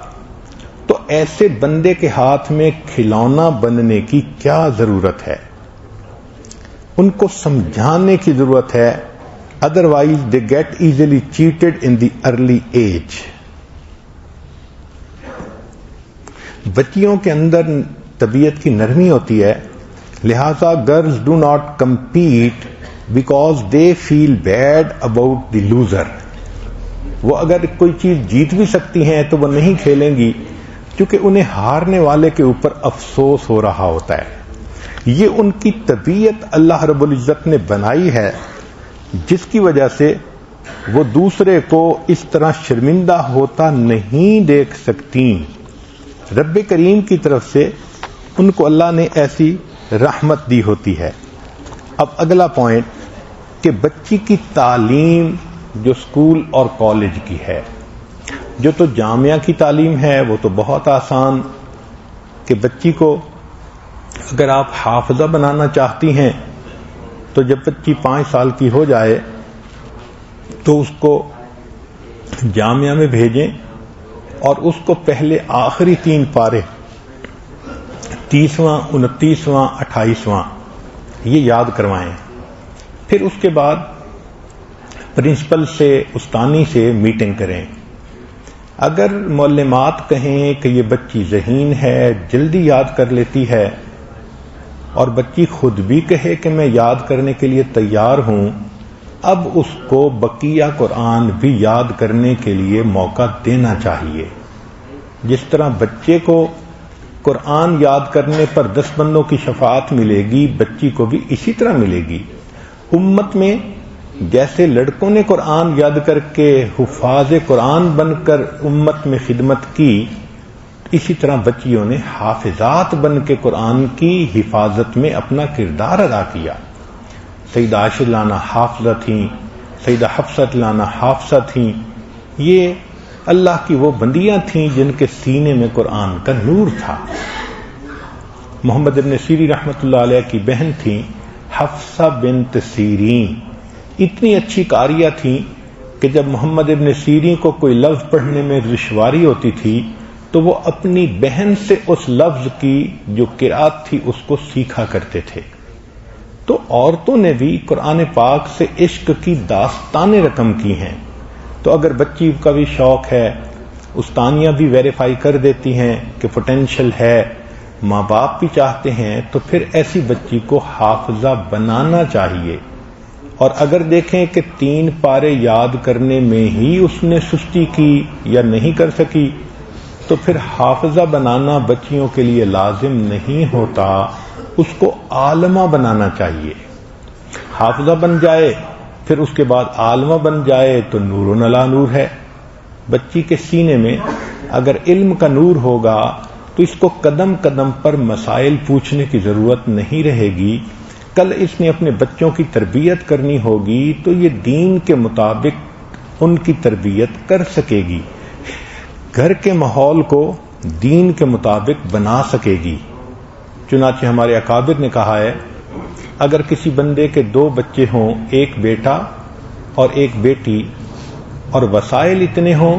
تو ایسے بندے کے ہاتھ میں کھلونا بننے کی کیا ضرورت ہے؟ ان کو سمجھانے کی ضرورت ہے. Otherwise they get easily cheated in the early age. بچیوں کے اندر طبیعت کی نرمی ہوتی ہے، لہذا girls do not compete because they feel bad about the loser. وہ اگر کوئی چیز جیت بھی سکتی ہیں تو وہ نہیں کھیلیں گی کیونکہ انہیں ہارنے والے کے اوپر افسوس ہو رہا ہوتا ہے. یہ ان کی طبیعت اللہ رب العزت نے بنائی ہے جس کی وجہ سے وہ دوسرے کو اس طرح شرمندہ ہوتا نہیں دیکھ سکتی. رب کریم کی طرف سے ان کو اللہ نے ایسی رحمت دی ہوتی ہے. اب اگلا پوائنٹ کہ بچی کی تعلیم جو اسکول اور کالج کی ہے، جو تو جامعہ کی تعلیم ہے وہ تو بہت آسان، کہ بچی کو اگر آپ حافظہ بنانا چاہتی ہیں تو جب بچی 5 سال کی ہو جائے تو اس کو جامعہ میں بھیجیں اور اس کو پہلے آخری 3 پارے 30واں 29واں 28واں یہ یاد کروائیں، پھر اس کے بعد پرنسپل سے استانی سے میٹنگ کریں۔ اگر معلمات کہیں کہ یہ بچی ذہین ہے، جلدی یاد کر لیتی ہے، اور بچی خود بھی کہے کہ میں یاد کرنے کے لیے تیار ہوں، اب اس کو بقیہ قرآن بھی یاد کرنے کے لیے موقع دینا چاہیے۔ جس طرح بچے کو قرآن یاد کرنے پر 10 بندوں کی شفاعت ملے گی، بچی کو بھی اسی طرح ملے گی۔ امت میں جیسے لڑکوں نے قرآن یاد کر کے حفاظ قرآن بن کر امت میں خدمت کی، اسی طرح بچیوں نے حافظات بن کے قرآن کی حفاظت میں اپنا کردار ادا کیا۔ سیدہ عائشہ لانا حافظہ تھیں، سیدہ حفصہ لانا حافظہ تھیں، یہ اللہ کی وہ بندیاں تھیں جن کے سینے میں قرآن کا نور تھا۔ محمد ابن سیری رحمۃ اللہ علیہ کی بہن تھیں حفصہ بنت سیرین، اتنی اچھی قاریہ تھیں کہ جب محمد ابن سیرین کو کوئی لفظ پڑھنے میں دشواری ہوتی تھی تو وہ اپنی بہن سے اس لفظ کی جو قرأت تھی اس کو سیکھا کرتے تھے۔ تو عورتوں نے بھی قرآن پاک سے عشق کی داستانیں رقم کی ہیں، تو اگر بچی کا بھی شوق ہے، استانیاں بھی ویریفائی کر دیتی ہیں کہ پوٹینشل ہے، ماں باپ بھی چاہتے ہیں، تو پھر ایسی بچی کو حافظہ بنانا چاہیے۔ اور اگر دیکھیں کہ 3 پارے یاد کرنے میں ہی اس نے سستی کی یا نہیں کر سکی، تو پھر حافظہ بنانا بچیوں کے لیے لازم نہیں ہوتا، اس کو عالمہ بنانا چاہیے۔ حافظہ بن جائے پھر اس کے بعد عالمہ بن جائے تو نور علی نور ہے۔ بچی کے سینے میں اگر علم کا نور ہوگا تو اس کو قدم قدم پر مسائل پوچھنے کی ضرورت نہیں رہے گی۔ کل اس نے اپنے بچوں کی تربیت کرنی ہوگی تو یہ دین کے مطابق ان کی تربیت کر سکے گی، گھر کے ماحول کو دین کے مطابق بنا سکے گی۔ چنانچہ ہمارے اکابر نے کہا ہے، اگر کسی بندے کے 2 بچے ہوں، ایک بیٹا اور ایک بیٹی، اور وسائل اتنے ہوں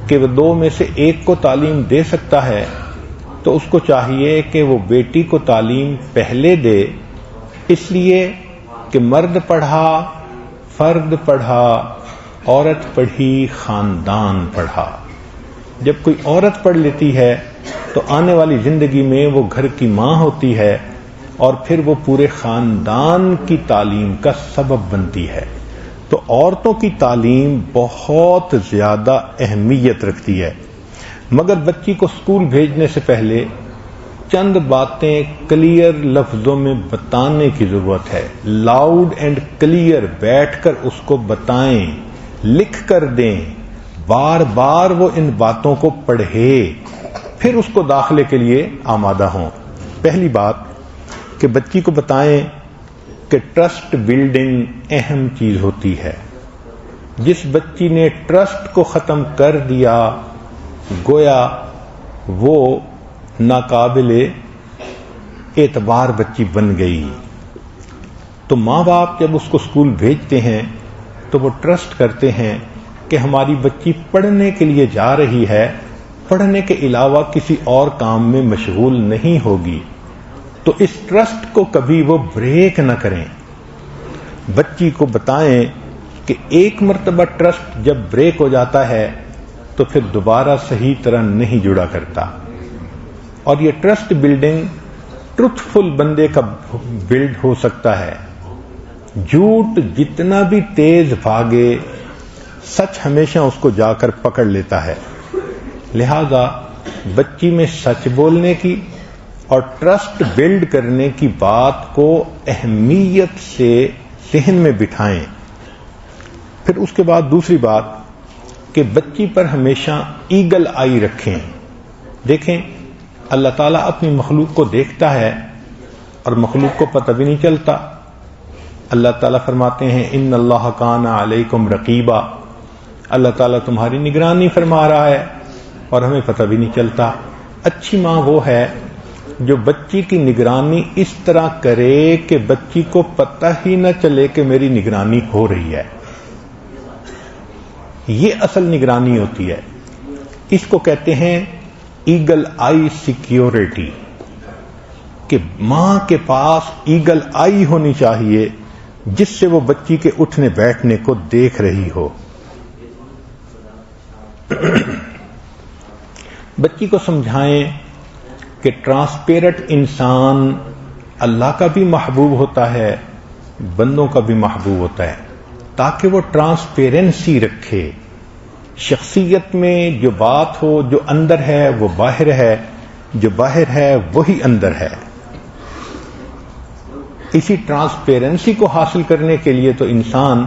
کہ وہ 2 میں سے ایک کو تعلیم دے سکتا ہے، تو اس کو چاہیے کہ وہ بیٹی کو تعلیم پہلے دے، اس لیے کہ مرد پڑھا فرد پڑھا، عورت پڑھی خاندان پڑھا۔ جب کوئی عورت پڑھ لیتی ہے تو آنے والی زندگی میں وہ گھر کی ماں ہوتی ہے اور پھر وہ پورے خاندان کی تعلیم کا سبب بنتی ہے۔ تو عورتوں کی تعلیم بہت زیادہ اہمیت رکھتی ہے، مگر بچی کو اسکول بھیجنے سے پہلے چند باتیں کلیئر لفظوں میں بتانے کی ضرورت ہے۔ لاؤڈ اینڈ کلیئر بیٹھ کر اس کو بتائیں، لکھ کر دیں، بار بار وہ ان باتوں کو پڑھے، پھر اس کو داخلے کے لیے آمادہ ہوں۔ پہلی بات کہ بچی کو بتائیں کہ ٹرسٹ بلڈنگ اہم چیز ہوتی ہے۔ جس بچی نے ٹرسٹ کو ختم کر دیا گویا وہ ناقابل اعتبار بچی بن گئی۔ تو ماں باپ جب اس کو اسکول بھیجتے ہیں تو وہ ٹرسٹ کرتے ہیں کہ ہماری بچی پڑھنے کے لیے جا رہی ہے، پڑھنے کے علاوہ کسی اور کام میں مشغول نہیں ہوگی، تو اس ٹرسٹ کو کبھی وہ بریک نہ کریں۔ بچی کو بتائیں کہ ایک مرتبہ ٹرسٹ جب بریک ہو جاتا ہے تو پھر دوبارہ صحیح طرح نہیں جڑا کرتا، اور یہ ٹرسٹ بلڈنگ ٹروتھ فل بندے کا بلڈ ہو سکتا ہے۔ جھوٹ جتنا بھی تیز بھاگے، سچ ہمیشہ اس کو جا کر پکڑ لیتا ہے۔ لہذا بچی میں سچ بولنے کی اور ٹرسٹ بلڈ کرنے کی بات کو اہمیت سے ذہن میں بٹھائیں۔ پھر اس کے بعد دوسری بات کہ بچی پر ہمیشہ ایگل آئی رکھیں۔ دیکھیں اللہ تعالیٰ اپنی مخلوق کو دیکھتا ہے اور مخلوق کو پتہ بھی نہیں چلتا، اللہ تعالیٰ فرماتے ہیں ان اللہ کان علیکم رقیبا، اللہ تعالیٰ تمہاری نگرانی فرما رہا ہے اور ہمیں پتہ بھی نہیں چلتا۔ اچھی ماں وہ ہے جو بچی کی نگرانی اس طرح کرے کہ بچی کو پتہ ہی نہ چلے کہ میری نگرانی ہو رہی ہے۔ یہ اصل نگرانی ہوتی ہے، اس کو کہتے ہیں ایگل آئی سیکیورٹی، کہ ماں کے پاس ایگل آئی ہونی چاہیے جس سے وہ بچی کے اٹھنے بیٹھنے کو دیکھ رہی ہو۔ بچی کو سمجھائیں کہ ٹرانسپیرنٹ انسان اللہ کا بھی محبوب ہوتا ہے، بندوں کا بھی محبوب ہوتا ہے، تاکہ وہ ٹرانسپیرنسی رکھے۔ شخصیت میں جو بات ہو، جو اندر ہے وہ باہر ہے، جو باہر ہے وہی اندر ہے۔ اسی ٹرانسپیرنسی کو حاصل کرنے کے لیے تو انسان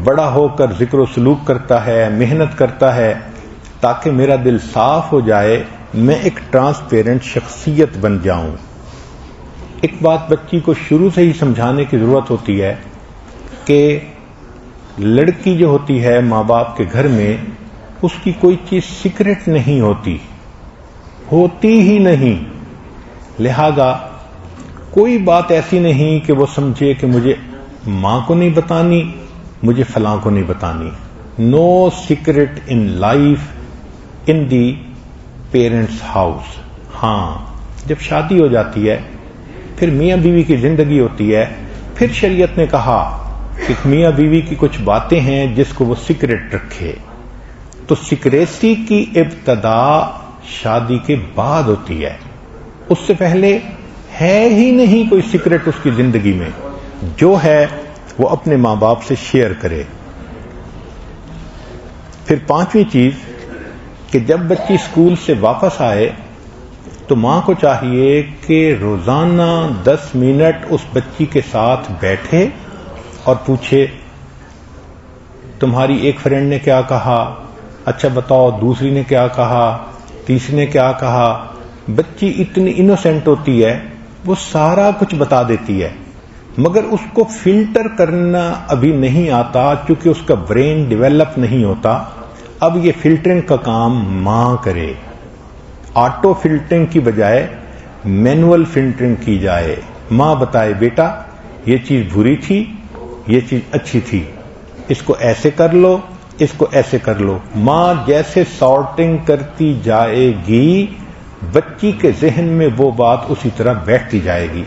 بڑا ہو کر ذکر و سلوک کرتا ہے، محنت کرتا ہے، تاکہ میرا دل صاف ہو جائے، میں ایک ٹرانسپیرنٹ شخصیت بن جاؤں۔ ایک بات بچی کو شروع سے ہی سمجھانے کی ضرورت ہوتی ہے کہ لڑکی جو ہوتی ہے ماں باپ کے گھر میں، اس کی کوئی چیز سیکرٹ نہیں ہوتی ہی نہیں، لہذا کوئی بات ایسی نہیں کہ وہ سمجھے کہ مجھے ماں کو نہیں بتانی، مجھے فلاں کو نہیں بتانی۔ No secret in life in the parents house. ہاں، جب شادی ہو جاتی ہے، پھر میاں بیوی کی زندگی ہوتی ہے، پھر شریعت نے کہا کہ میاں بیوی کی کچھ باتیں ہیں جس کو وہ سیکرٹ رکھے۔ تو سیکریسی کی ابتدا شادی کے بعد ہوتی ہے، اس سے پہلے ہے ہی نہیں کوئی سیکرٹ اس کی زندگی میں، جو ہے وہ اپنے ماں باپ سے شیئر کرے۔ پھر پانچویں چیز کہ جب بچی اسکول سے واپس آئے تو ماں کو چاہیے کہ روزانہ 10 منٹ اس بچی کے ساتھ بیٹھے اور پوچھے تمہاری ایک فرینڈ نے کیا کہا، اچھا بتاؤ دوسری نے کیا کہا، تیسری نے کیا کہا۔ بچی اتنی انوسینٹ ہوتی ہے، وہ سارا کچھ بتا دیتی ہے، مگر اس کو فلٹر کرنا ابھی نہیں آتا، چونکہ اس کا برین ڈیولپ نہیں ہوتا۔ اب یہ فلٹرنگ کا کام ماں کرے، آٹو فلٹرنگ کی بجائے مینول فلٹرنگ کی جائے۔ ماں بتائے بیٹا یہ چیز بری تھی، یہ چیز اچھی تھی، اس کو ایسے کر لو، اس کو ایسے کر لو۔ ماں جیسے سارٹنگ کرتی جائے گی، بچی کے ذہن میں وہ بات اسی طرح بیٹھتی جائے گی۔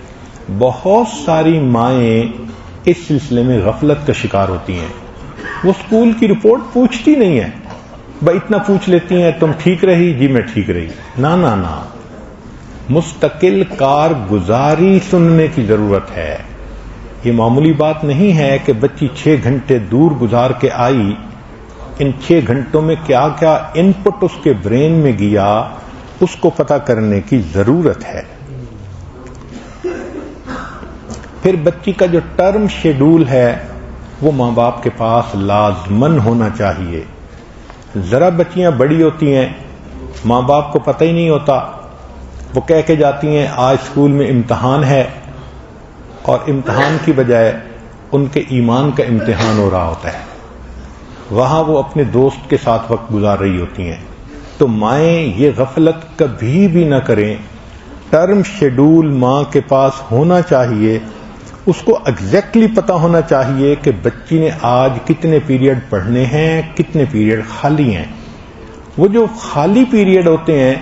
بہت ساری مائیں اس سلسلے میں غفلت کا شکار ہوتی ہیں، وہ اسکول کی رپورٹ پوچھتی نہیں ہے، بھائی اتنا پوچھ لیتی ہیں تم ٹھیک رہی؟ جی میں ٹھیک رہی۔ نہ مستقل کارگزاری سننے کی ضرورت ہے۔ یہ معمولی بات نہیں ہے کہ بچی 6 گھنٹے دور گزار کے آئی، ان 6 گھنٹوں میں کیا کیا ان پٹ اس کے برین میں گیا، اس کو پتہ کرنے کی ضرورت ہے۔ پھر بچی کا جو ٹرم شیڈول ہے وہ ماں باپ کے پاس لازمن ہونا چاہیے۔ ذرا بچیاں بڑی ہوتی ہیں، ماں باپ کو پتہ ہی نہیں ہوتا، وہ کہہ کے جاتی ہیں آج اسکول میں امتحان ہے، اور امتحان کی بجائے ان کے ایمان کا امتحان ہو رہا ہوتا ہے، وہاں وہ اپنے دوست کے ساتھ وقت گزار رہی ہوتی ہیں۔ تو مائیں یہ غفلت کبھی بھی نہ کریں، ٹرم شیڈول ماں کے پاس ہونا چاہیے، اس کو ایگزیکٹلی پتا ہونا چاہیے کہ بچی نے آج کتنے پیریڈ پڑھنے ہیں، کتنے پیریڈ خالی ہیں۔ وہ جو خالی پیریڈ ہوتے ہیں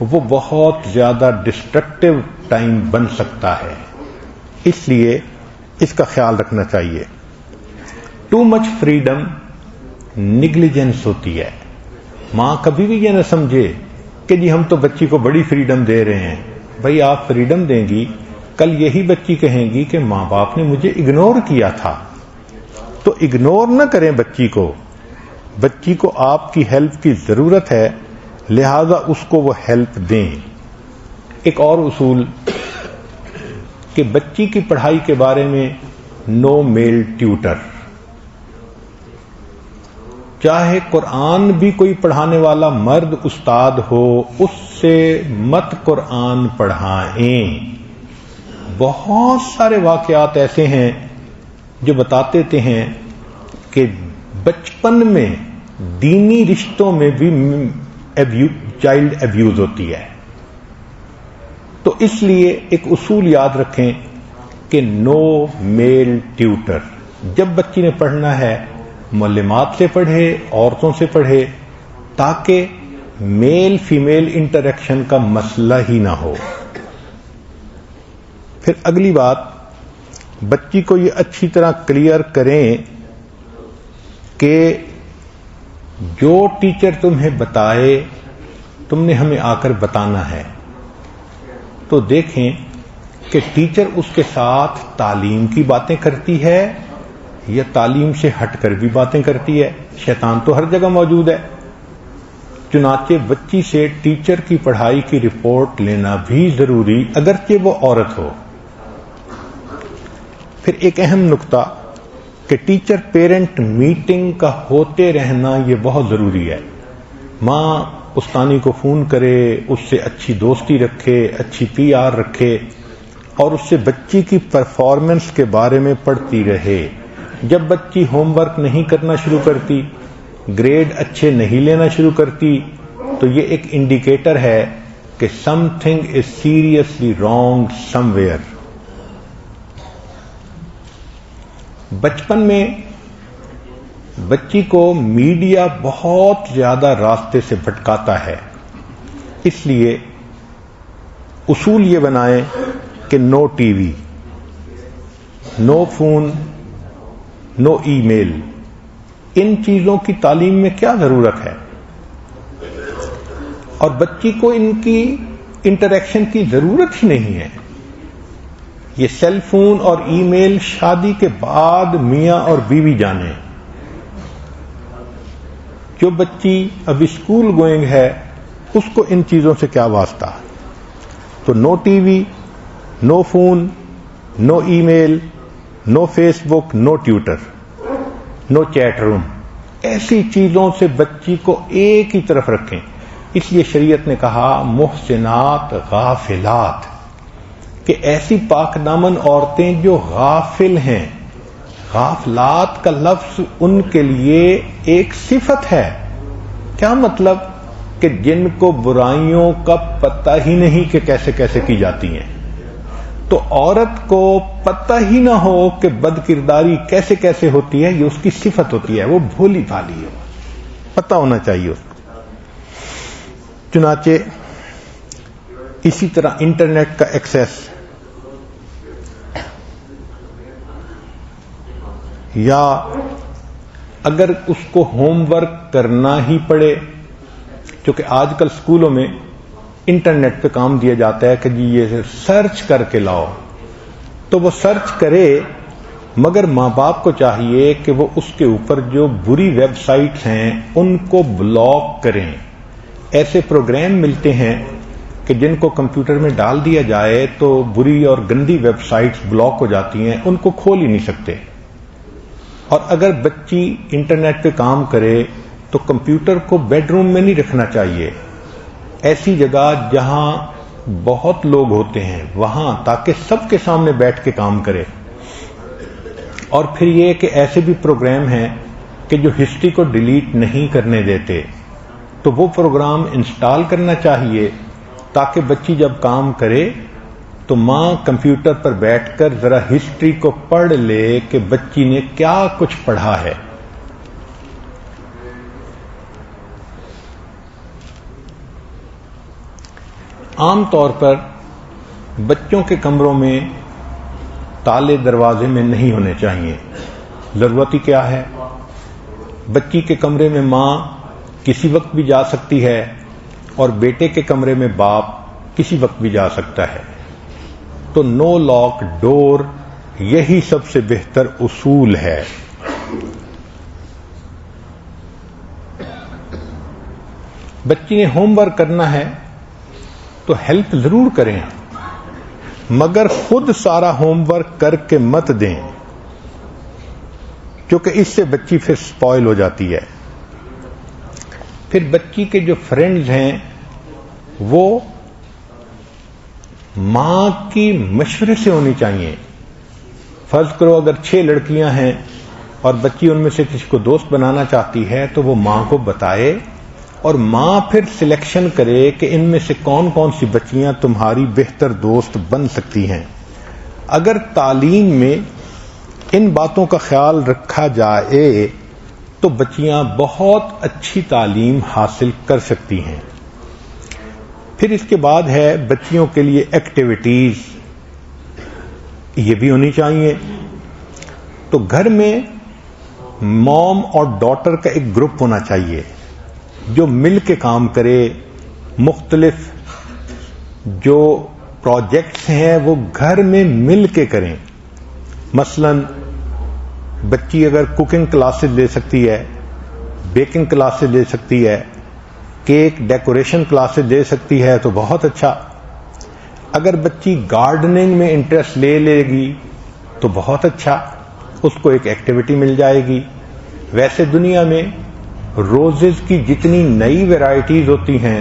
وہ بہت زیادہ ڈسٹرکٹیو ٹائم بن سکتا ہے، اس لیے اس کا خیال رکھنا چاہیے۔ ٹو مچ فریڈم نیگلیجنس ہوتی ہے۔ ماں کبھی بھی یہ نہ سمجھے کہ جی ہم تو بچی کو بڑی فریڈم دے رہے ہیں۔ بھائی آپ فریڈم دیں گی، کل یہی بچی کہیں گی کہ ماں باپ نے مجھے اگنور کیا تھا، تو اگنور نہ کریں بچی کو۔ بچی کو آپ کی ہیلپ کی ضرورت ہے، لہذا اس کو وہ ہیلپ دیں۔ ایک اور اصول کہ بچی کی پڑھائی کے بارے میں نو میل ٹیوٹر، چاہے قرآن بھی کوئی پڑھانے والا مرد استاد ہو، اس سے مت قرآن پڑھائیں۔ بہت سارے واقعات ایسے ہیں جو بتاتے تھے ہیں کہ بچپن میں دینی رشتوں میں بھی چائلڈ ایبیوز ہوتی ہے. تو اس لیے ایک اصول یاد رکھیں کہ نو میل ٹیوٹر. جب بچی نے پڑھنا ہے معلمات سے پڑھے, عورتوں سے پڑھے, تاکہ میل فیمیل انٹریکشن کا مسئلہ ہی نہ ہو. پھر اگلی بات, بچی کو یہ اچھی طرح کلیئر کریں کہ جو ٹیچر تمہیں بتائے تم نے ہمیں آ کر بتانا ہے. تو دیکھیں کہ ٹیچر اس کے ساتھ تعلیم کی باتیں کرتی ہے یا تعلیم سے ہٹ کر بھی باتیں کرتی ہے. شیطان تو ہر جگہ موجود ہے. چنانچہ بچی سے ٹیچر کی پڑھائی کی رپورٹ لینا بھی ضروری, اگرچہ وہ عورت ہو. پھر ایک اہم نقطہ کہ ٹیچر پیرنٹ میٹنگ کا ہوتے رہنا یہ بہت ضروری ہے. ماں استانی کو فون کرے, اس سے اچھی دوستی رکھے, اچھی پی آر رکھے, اور اس سے بچی کی پرفارمنس کے بارے میں پڑھتی رہے. جب بچی ہوم ورک نہیں کرنا شروع کرتی, گریڈ اچھے نہیں لینا شروع کرتی, تو یہ ایک انڈیکیٹر ہے کہ some thing is seriously wrong some where. بچپن میں بچی کو میڈیا بہت زیادہ راستے سے بھٹکاتا ہے. اس لیے اصول یہ بنائیں کہ نو ٹی وی, نو فون, نو ای میل. ان چیزوں کی تعلیم میں کیا ضرورت ہے, اور بچی کو ان کی انٹریکشن کی ضرورت ہی نہیں ہے. یہ سیل فون اور ای میل شادی کے بعد میاں اور بیوی جانے. جو بچی ابھی اسکول گوئنگ ہے اس کو ان چیزوں سے کیا واسطہ. تو نو ٹی وی, نو فون, نو ای میل, نو فیس بک, نو ٹیوٹر, نو چیٹ روم. ایسی چیزوں سے بچی کو ایک ہی طرف رکھیں. اس لیے شریعت نے کہا محسنات غافلات, کہ ایسی پاک دامن عورتیں جو غافل ہیں. غافلات کا لفظ ان کے لیے ایک صفت ہے. کیا مطلب؟ کہ جن کو برائیوں کا پتہ ہی نہیں کہ کیسے کیسے کی جاتی ہیں. تو عورت کو پتہ ہی نہ ہو کہ بد کرداری کیسے کیسے ہوتی ہے, یہ اس کی صفت ہوتی ہے. وہ بھولی بھالی ہے, پتہ ہونا چاہیے اس کو. چنانچہ اسی طرح انٹرنیٹ کا ایکسیس, یا اگر اس کو ہوم ورک کرنا ہی پڑے, کیونکہ آج کل اسکولوں میں انٹرنیٹ پہ کام دیا جاتا ہے کہ جی یہ سرچ کر کے لاؤ, تو وہ سرچ کرے, مگر ماں باپ کو چاہیے کہ وہ اس کے اوپر جو بری ویب سائٹس ہیں ان کو بلاک کریں. ایسے پروگرام ملتے ہیں کہ جن کو کمپیوٹر میں ڈال دیا جائے تو بری اور گندی ویب سائٹس بلاک ہو جاتی ہیں, ان کو کھول ہی نہیں سکتے. اور اگر بچی انٹرنیٹ پہ کام کرے تو کمپیوٹر کو بیڈ روم میں نہیں رکھنا چاہیے, ایسی جگہ جہاں بہت لوگ ہوتے ہیں وہاں, تاکہ سب کے سامنے بیٹھ کے کام کرے. اور پھر یہ کہ ایسے بھی پروگرام ہیں کہ جو ہسٹری کو ڈیلیٹ نہیں کرنے دیتے, تو وہ پروگرام انسٹال کرنا چاہیے تاکہ بچی جب کام کرے تو ماں کمپیوٹر پر بیٹھ کر ذرا ہسٹری کو پڑھ لے کہ بچی نے کیا کچھ پڑھا ہے. عام طور پر بچوں کے کمروں میں تالے دروازے میں نہیں ہونے چاہیے. ضرورت ہی کیا ہے؟ بچی کے کمرے میں ماں کسی وقت بھی جا سکتی ہے اور بیٹے کے کمرے میں باپ کسی وقت بھی جا سکتا ہے. تو نو لاک ڈور یہی سب سے بہتر اصول ہے. بچی نے ہوم ورک کرنا ہے تو ہیلپ ضرور کریں, مگر خود سارا ہوم ورک کر کے مت دیں, کیونکہ اس سے بچی پھر سپوائل ہو جاتی ہے. پھر بچی کے جو فرینڈز ہیں وہ ماں کی مشورے سے ہونی چاہیے. فرض کرو اگر 6 لڑکیاں ہیں اور بچی ان میں سے کسی کو دوست بنانا چاہتی ہے تو وہ ماں کو بتائے اور ماں پھر سلیکشن کرے کہ ان میں سے کون کون سی بچیاں تمہاری بہتر دوست بن سکتی ہیں. اگر تعلیم میں ان باتوں کا خیال رکھا جائے تو بچیاں بہت اچھی تعلیم حاصل کر سکتی ہیں. پھر اس کے بعد ہے بچیوں کے لیے ایکٹیویٹیز، یہ بھی ہونی چاہیے. تو گھر میں موم اور ڈاٹر کا ایک گروپ ہونا چاہیے جو مل کے کام کرے. مختلف جو پروجیکٹس ہیں وہ گھر میں مل کے کریں. مثلا بچی اگر کوکنگ کلاسز لے سکتی ہے، بیکنگ کلاسز لے سکتی ہے، کیک ڈیکوریشن کلاسز لے سکتی ہے تو بہت اچھا. اگر بچی گارڈننگ میں انٹرسٹ لے لے گی تو بہت اچھا، اس کو ایک ایکٹیویٹی مل جائے گی. ویسے دنیا میں روزز کی جتنی نئی ویرائٹیز ہوتی ہیں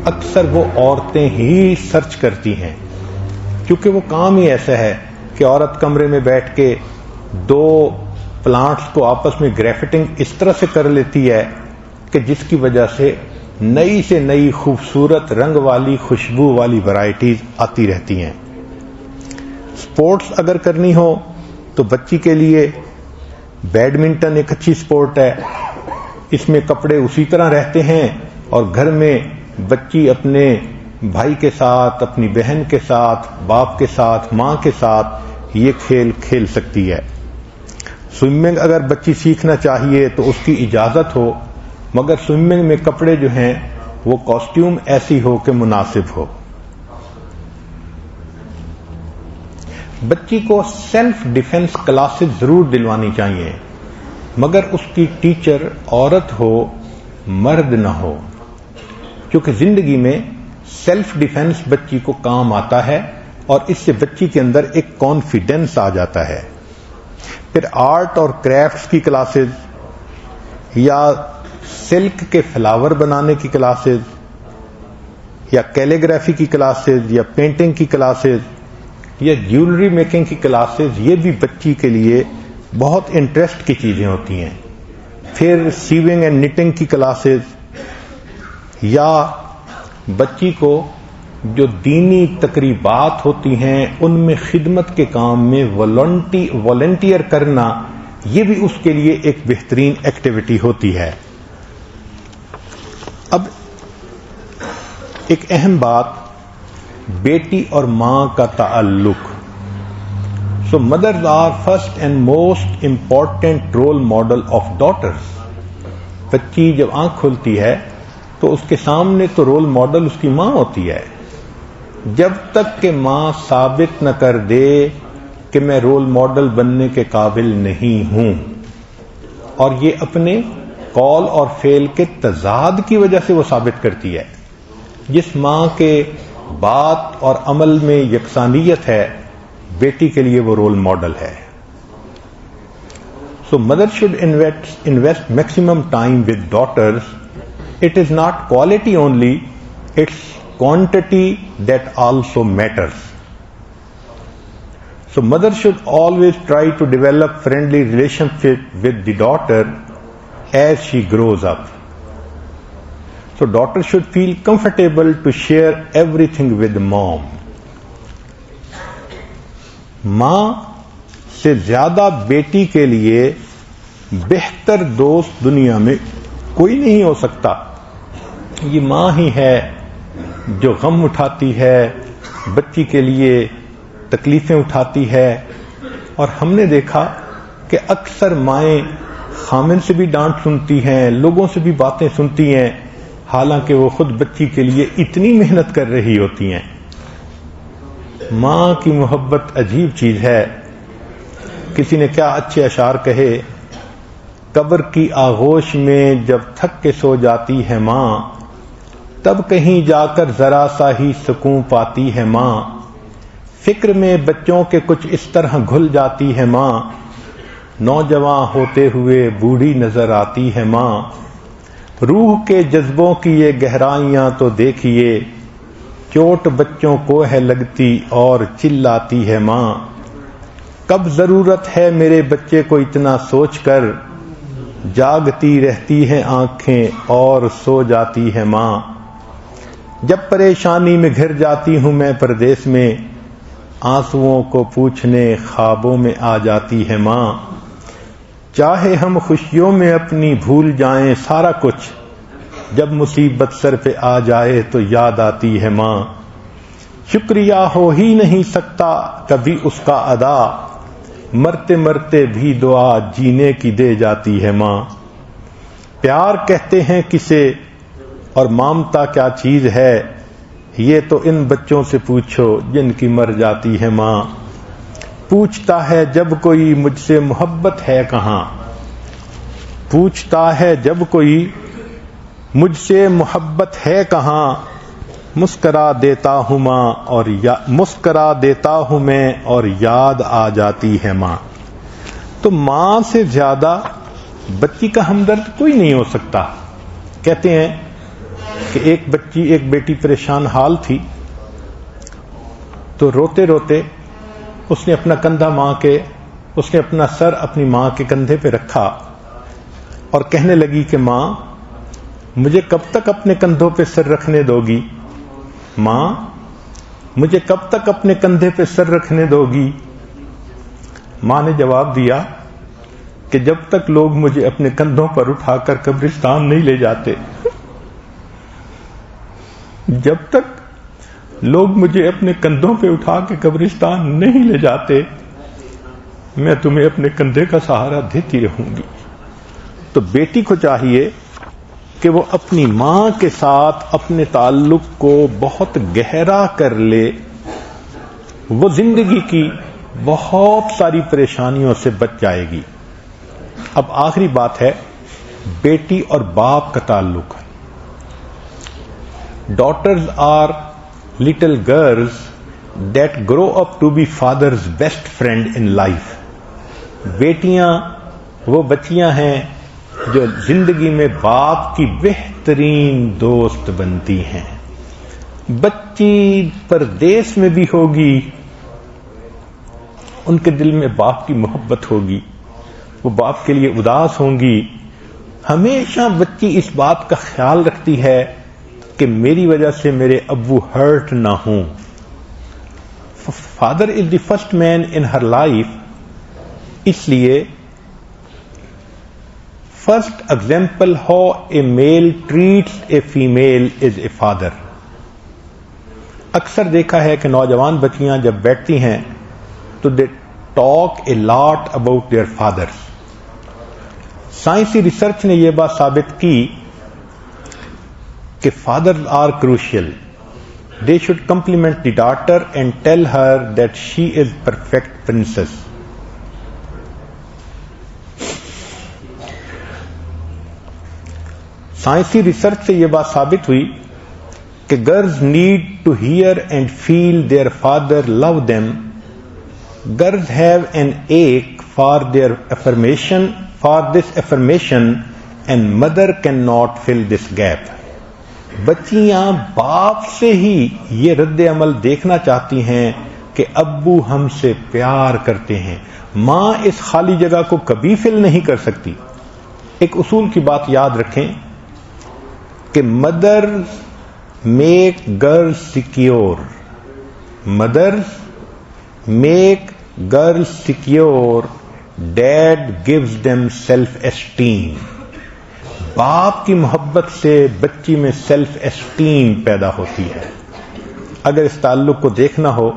اکثر وہ عورتیں ہی سرچ کرتی ہیں، کیونکہ وہ کام ہی ایسا ہے کہ عورت کمرے میں بیٹھ کے 2 پلانٹس کو آپس میں گریفٹنگ اس طرح سے کر لیتی ہے کہ جس کی وجہ سے نئی سے نئی خوبصورت رنگ والی خوشبو والی ویرائٹیز آتی رہتی ہیں. سپورٹس اگر کرنی ہو تو بچی کے لیے بیڈمنٹن ایک اچھی سپورٹ ہے. اس میں کپڑے اسی طرح رہتے ہیں اور گھر میں بچی اپنے بھائی کے ساتھ، اپنی بہن کے ساتھ، باپ کے ساتھ، ماں کے ساتھ یہ کھیل کھیل سکتی ہے. سوئمنگ اگر بچی سیکھنا چاہیے تو اس کی اجازت ہو، مگر سوئمنگ میں کپڑے جو ہیں وہ کاسٹیوم ایسی ہو کہ مناسب ہو. بچی کو سیلف ڈیفنس کلاسز ضرور دلوانی چاہیے، مگر اس کی ٹیچر عورت ہو مرد نہ ہو، کیونکہ زندگی میں سیلف ڈیفنس بچی کو کام آتا ہے اور اس سے بچی کے اندر ایک کانفیڈنس آ جاتا ہے. پھر آرٹ اور کرافٹس کی کلاسز یا سلک کے فلاور بنانے کی کلاسز یا کیلیگرافی کی کلاسز یا پینٹنگ کی کلاسز یا جیولری میکنگ کی کلاسز، یہ بھی بچی کے لیے بہت انٹرسٹ کی چیزیں ہوتی ہیں. پھر سیونگ اینڈ نیٹنگ کی کلاسز یا بچی کو جو دینی تقریبات ہوتی ہیں ان میں خدمت کے کام میں والنٹیئر کرنا، یہ بھی اس کے لیے ایک بہترین ایکٹیویٹی ہوتی ہے. اب ایک اہم بات، بیٹی اور ماں کا تعلق. So mothers are first and most important role model of daughters. بچی جب آنکھ کھلتی ہے تو اس کے سامنے تو رول ماڈل اس کی ماں ہوتی ہے. جب تک کہ ماں ثابت نہ کر دے کہ میں رول ماڈل بننے کے قابل نہیں ہوں، اور یہ اپنے قول اور فعل کے تضاد کی وجہ سے وہ ثابت کرتی ہے. جس ماں کے بات اور عمل میں یکسانیت ہے، بیٹی کے لیے وہ رول ماڈل ہے. So mother should invest maximum time with daughters. It is not quality only, it's quantity that also matters. So mother should always try to develop friendly relationship with the daughter as she grows up. So daughter should feel comfortable to share everything with mom. ماں سے زیادہ بیٹی کے لیے بہتر دوست دنیا میں کوئی نہیں ہو سکتا. یہ ماں ہی ہے جو غم اٹھاتی ہے، بچی کے لیے تکلیفیں اٹھاتی ہے. اور ہم نے دیکھا کہ اکثر مائیں خامن سے بھی ڈانٹ سنتی ہیں، لوگوں سے بھی باتیں سنتی ہیں، حالانکہ وہ خود بچی کے لیے اتنی محنت کر رہی ہوتی ہیں. ماں کی محبت عجیب چیز ہے. کسی نے کیا اچھے اشعار کہے، قبر کی آغوش میں جب تھک کے سو جاتی ہے ماں، تب کہیں جا کر ذرا سا ہی سکون پاتی ہے ماں. فکر میں بچوں کے کچھ اس طرح گھل جاتی ہے ماں، نوجوان ہوتے ہوئے بوڑھی نظر آتی ہے ماں. روح کے جذبوں کی یہ گہرائیاں تو دیکھیے، چوٹ بچوں کو ہے لگتی اور چلاتی ہے ماں. کب ضرورت ہے میرے بچے کو اتنا سوچ کر، جاگتی رہتی ہیں آنکھیں اور سو جاتی ہے ماں، جب پریشانی میں گھر جاتی ہوں میں پردیس میں، آنسوؤں کو پوچھنے خوابوں میں آ جاتی ہے ماں، چاہے ہم خوشیوں میں اپنی بھول جائیں سارا کچھ، جب مصیبت سر پہ آ جائے تو یاد آتی ہے ماں، شکریہ ہو ہی نہیں سکتا کبھی اس کا ادا، مرتے مرتے بھی دعا جینے کی دے جاتی ہے ماں، پیار کہتے ہیں کسے اور مامتا کیا چیز ہے، یہ تو ان بچوں سے پوچھو جن کی مر جاتی ہے ماں، پوچھتا ہے جب کوئی مجھ سے محبت ہے کہاں، پوچھتا ہے جب کوئی مجھ سے محبت ہے کہاں، مسکرا دیتا ہوں ماں اور مسکرا دیتا ہوں میں اور یاد آ جاتی ہے ماں۔ تو ماں سے زیادہ بچی کا ہمدرد کوئی نہیں ہو سکتا۔ کہتے ہیں کہ ایک بیٹی پریشان حال تھی، تو روتے روتے اس نے اپنا کندھا اس نے اپنا سر اپنی ماں کے کندھے پہ رکھا اور کہنے لگی کہ ماں مجھے کب تک اپنے کندھوں پہ سر رکھنے دو گی، ماں مجھے کب تک اپنے کندھے پہ سر رکھنے دو گی۔ ماں نے جواب دیا کہ جب تک لوگ مجھے اپنے کندھوں پر اٹھا کر قبرستان نہیں لے جاتے، جب تک لوگ مجھے اپنے کندھوں پہ اٹھا کے قبرستان نہیں لے جاتے، میں تمہیں اپنے کندھے کا سہارا دیتی رہوں گی۔ تو بیٹی کو چاہیے کہ وہ اپنی ماں کے ساتھ اپنے تعلق کو بہت گہرا کر لے، وہ زندگی کی بہت ساری پریشانیوں سے بچ جائے گی۔ اب آخری بات ہے بیٹی اور باپ کا تعلق۔ Daughters are little girls that grow up to be father's best friend in life. بیٹیاں وہ بچیاں ہیں جو زندگی میں باپ کی بہترین دوست بنتی ہیں۔ بچی پردیس میں بھی ہوگی، ان کے دل میں باپ کی محبت ہوگی، وہ باپ کے لیے اداس ہوں گی۔ ہمیشہ بچی اس بات کا خیال رکھتی ہے کہ میری وجہ سے میرے ابو ہرٹ نہ ہوں۔ Father is the first man in her life, اس لیے first example how a male treats a female is a father. اکثر دیکھا ہے کہ نوجوان بچیاں جب بیٹھتی ہیں تو they talk a lot about their fathers. سائنسی ریسرچ نے یہ بات ثابت کی کہ fathers are crucial, they should compliment the daughter and tell her that she is perfect princess. سائنسی ریسرچ سے یہ بات ثابت ہوئی کہ girls need to hear and feel their father love them. Girls have an ache for their affirmation, for this affirmation, and mother can not fill this gap. بچیاں باپ سے ہی یہ رد عمل دیکھنا چاہتی ہیں کہ ابو ہم سے پیار کرتے ہیں، ماں اس خالی جگہ کو کبھی فل نہیں کر سکتی۔ ایک اصول کی بات یاد رکھیں کہ mother make girl secure, mothers make girl secure, dad gives them self esteem. باپ کی محبت سے بچی میں سیلف اسٹیم پیدا ہوتی ہے۔ اگر اس تعلق کو دیکھنا ہو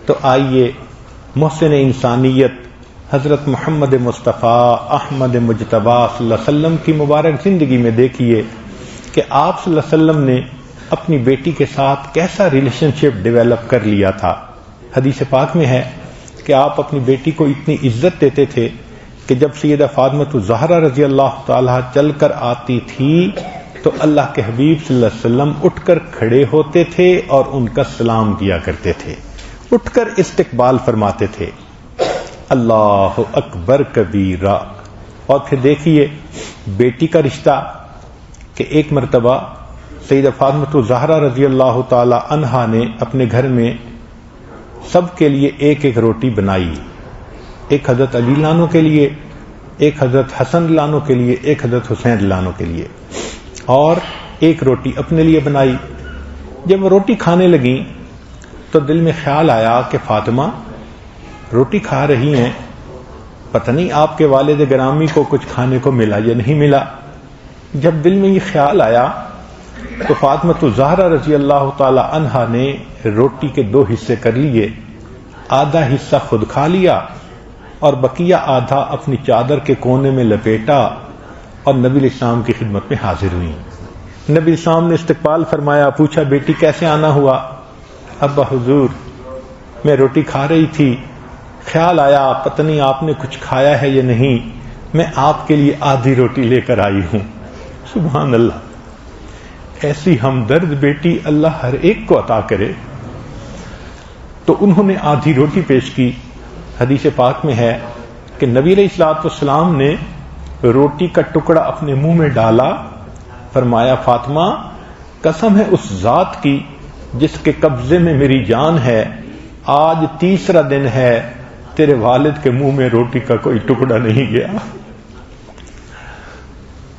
تو آئیے محسن انسانیت حضرت محمد مصطفیٰ احمد مجتبیٰ صلی اللہ علیہ وسلم کی مبارک زندگی میں دیکھیے کہ آپ صلی اللہ علیہ وسلم نے اپنی بیٹی کے ساتھ کیسا ریلیشن شپ ڈیولپ کر لیا تھا۔ حدیث پاک میں ہے کہ آپ اپنی بیٹی کو اتنی عزت دیتے تھے کہ جب سیدہ فاطمہ الزہرا رضی اللہ تعالی چل کر آتی تھی تو اللہ کے حبیب صلی اللہ علیہ وسلم اٹھ کر کھڑے ہوتے تھے اور ان کا سلام کیا کرتے تھے، اٹھ کر استقبال فرماتے تھے۔ اللہ اکبر کبیرہ۔ اور پھر دیکھیے بیٹی کا رشتہ کہ ایک مرتبہ سیدہ فاطمہ الزہرا رضی اللہ تعالی عنہا نے اپنے گھر میں سب کے لیے ایک ایک روٹی بنائی ایک حضرت علی لانو کے لیے، ایک حضرت حسن لانو کے لیے، ایک حضرت حسین لانو کے لیے، اور ایک روٹی اپنے لیے بنائی۔ جب وہ روٹی کھانے لگیں تو دل میں خیال آیا کہ فاطمہ روٹی کھا رہی ہیں، پتہ نہیں آپ کے والد گرامی کو کچھ کھانے کو ملا یا نہیں ملا۔ جب دل میں یہ خیال آیا تو فاطمہ الزہرا رضی اللہ تعالی عنہا نے روٹی کے 2 حصے کر لیے، آدھا حصہ خود کھا لیا اور بقیہ آدھا اپنی چادر کے کونے میں لپیٹا اور نبی الاسلام کی خدمت میں حاضر ہوئی۔ نبی الاسلام نے استقبال فرمایا، پوچھا بیٹی کیسے آنا ہوا؟ ابا حضور میں روٹی کھا رہی تھی، خیال آیا پتہ نہیں آپ نے کچھ کھایا ہے یا نہیں، میں آپ کے لیے آدھی روٹی لے کر آئی ہوں۔ سبحان اللہ، ایسی ہمدرد بیٹی اللہ ہر ایک کو عطا کرے۔ تو انہوں نے آدھی روٹی پیش کی۔ حدیث پاک میں ہے کہ نبی علیہ الصلوۃ والسلام نے روٹی کا ٹکڑا اپنے منہ میں ڈالا، فرمایا فاطمہ قسم ہے اس ذات کی جس کے قبضے میں میری جان ہے، آج تیسرا دن ہے تیرے والد کے منہ میں روٹی کا کوئی ٹکڑا نہیں گیا۔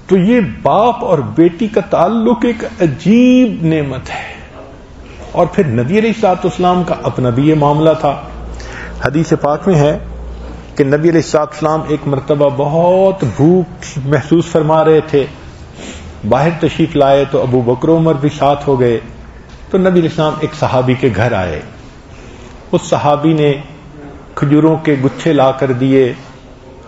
تو یہ باپ اور بیٹی کا تعلق ایک عجیب نعمت ہے، اور پھر نبی علیہ الصلوۃ والسلام کا اپنا بھی یہ معاملہ تھا۔ حدیث پاک میں ہے کہ نبی علیہ الصلوۃ والسلام ایک مرتبہ بہت بھوک محسوس فرما رہے تھے، باہر تشریف لائے تو ابو بکر عمر بھی ساتھ ہو گئے۔ تو نبی علیہ السلام ایک صحابی کے گھر آئے، اس صحابی نے کھجوروں کے گچھے لا کر دیے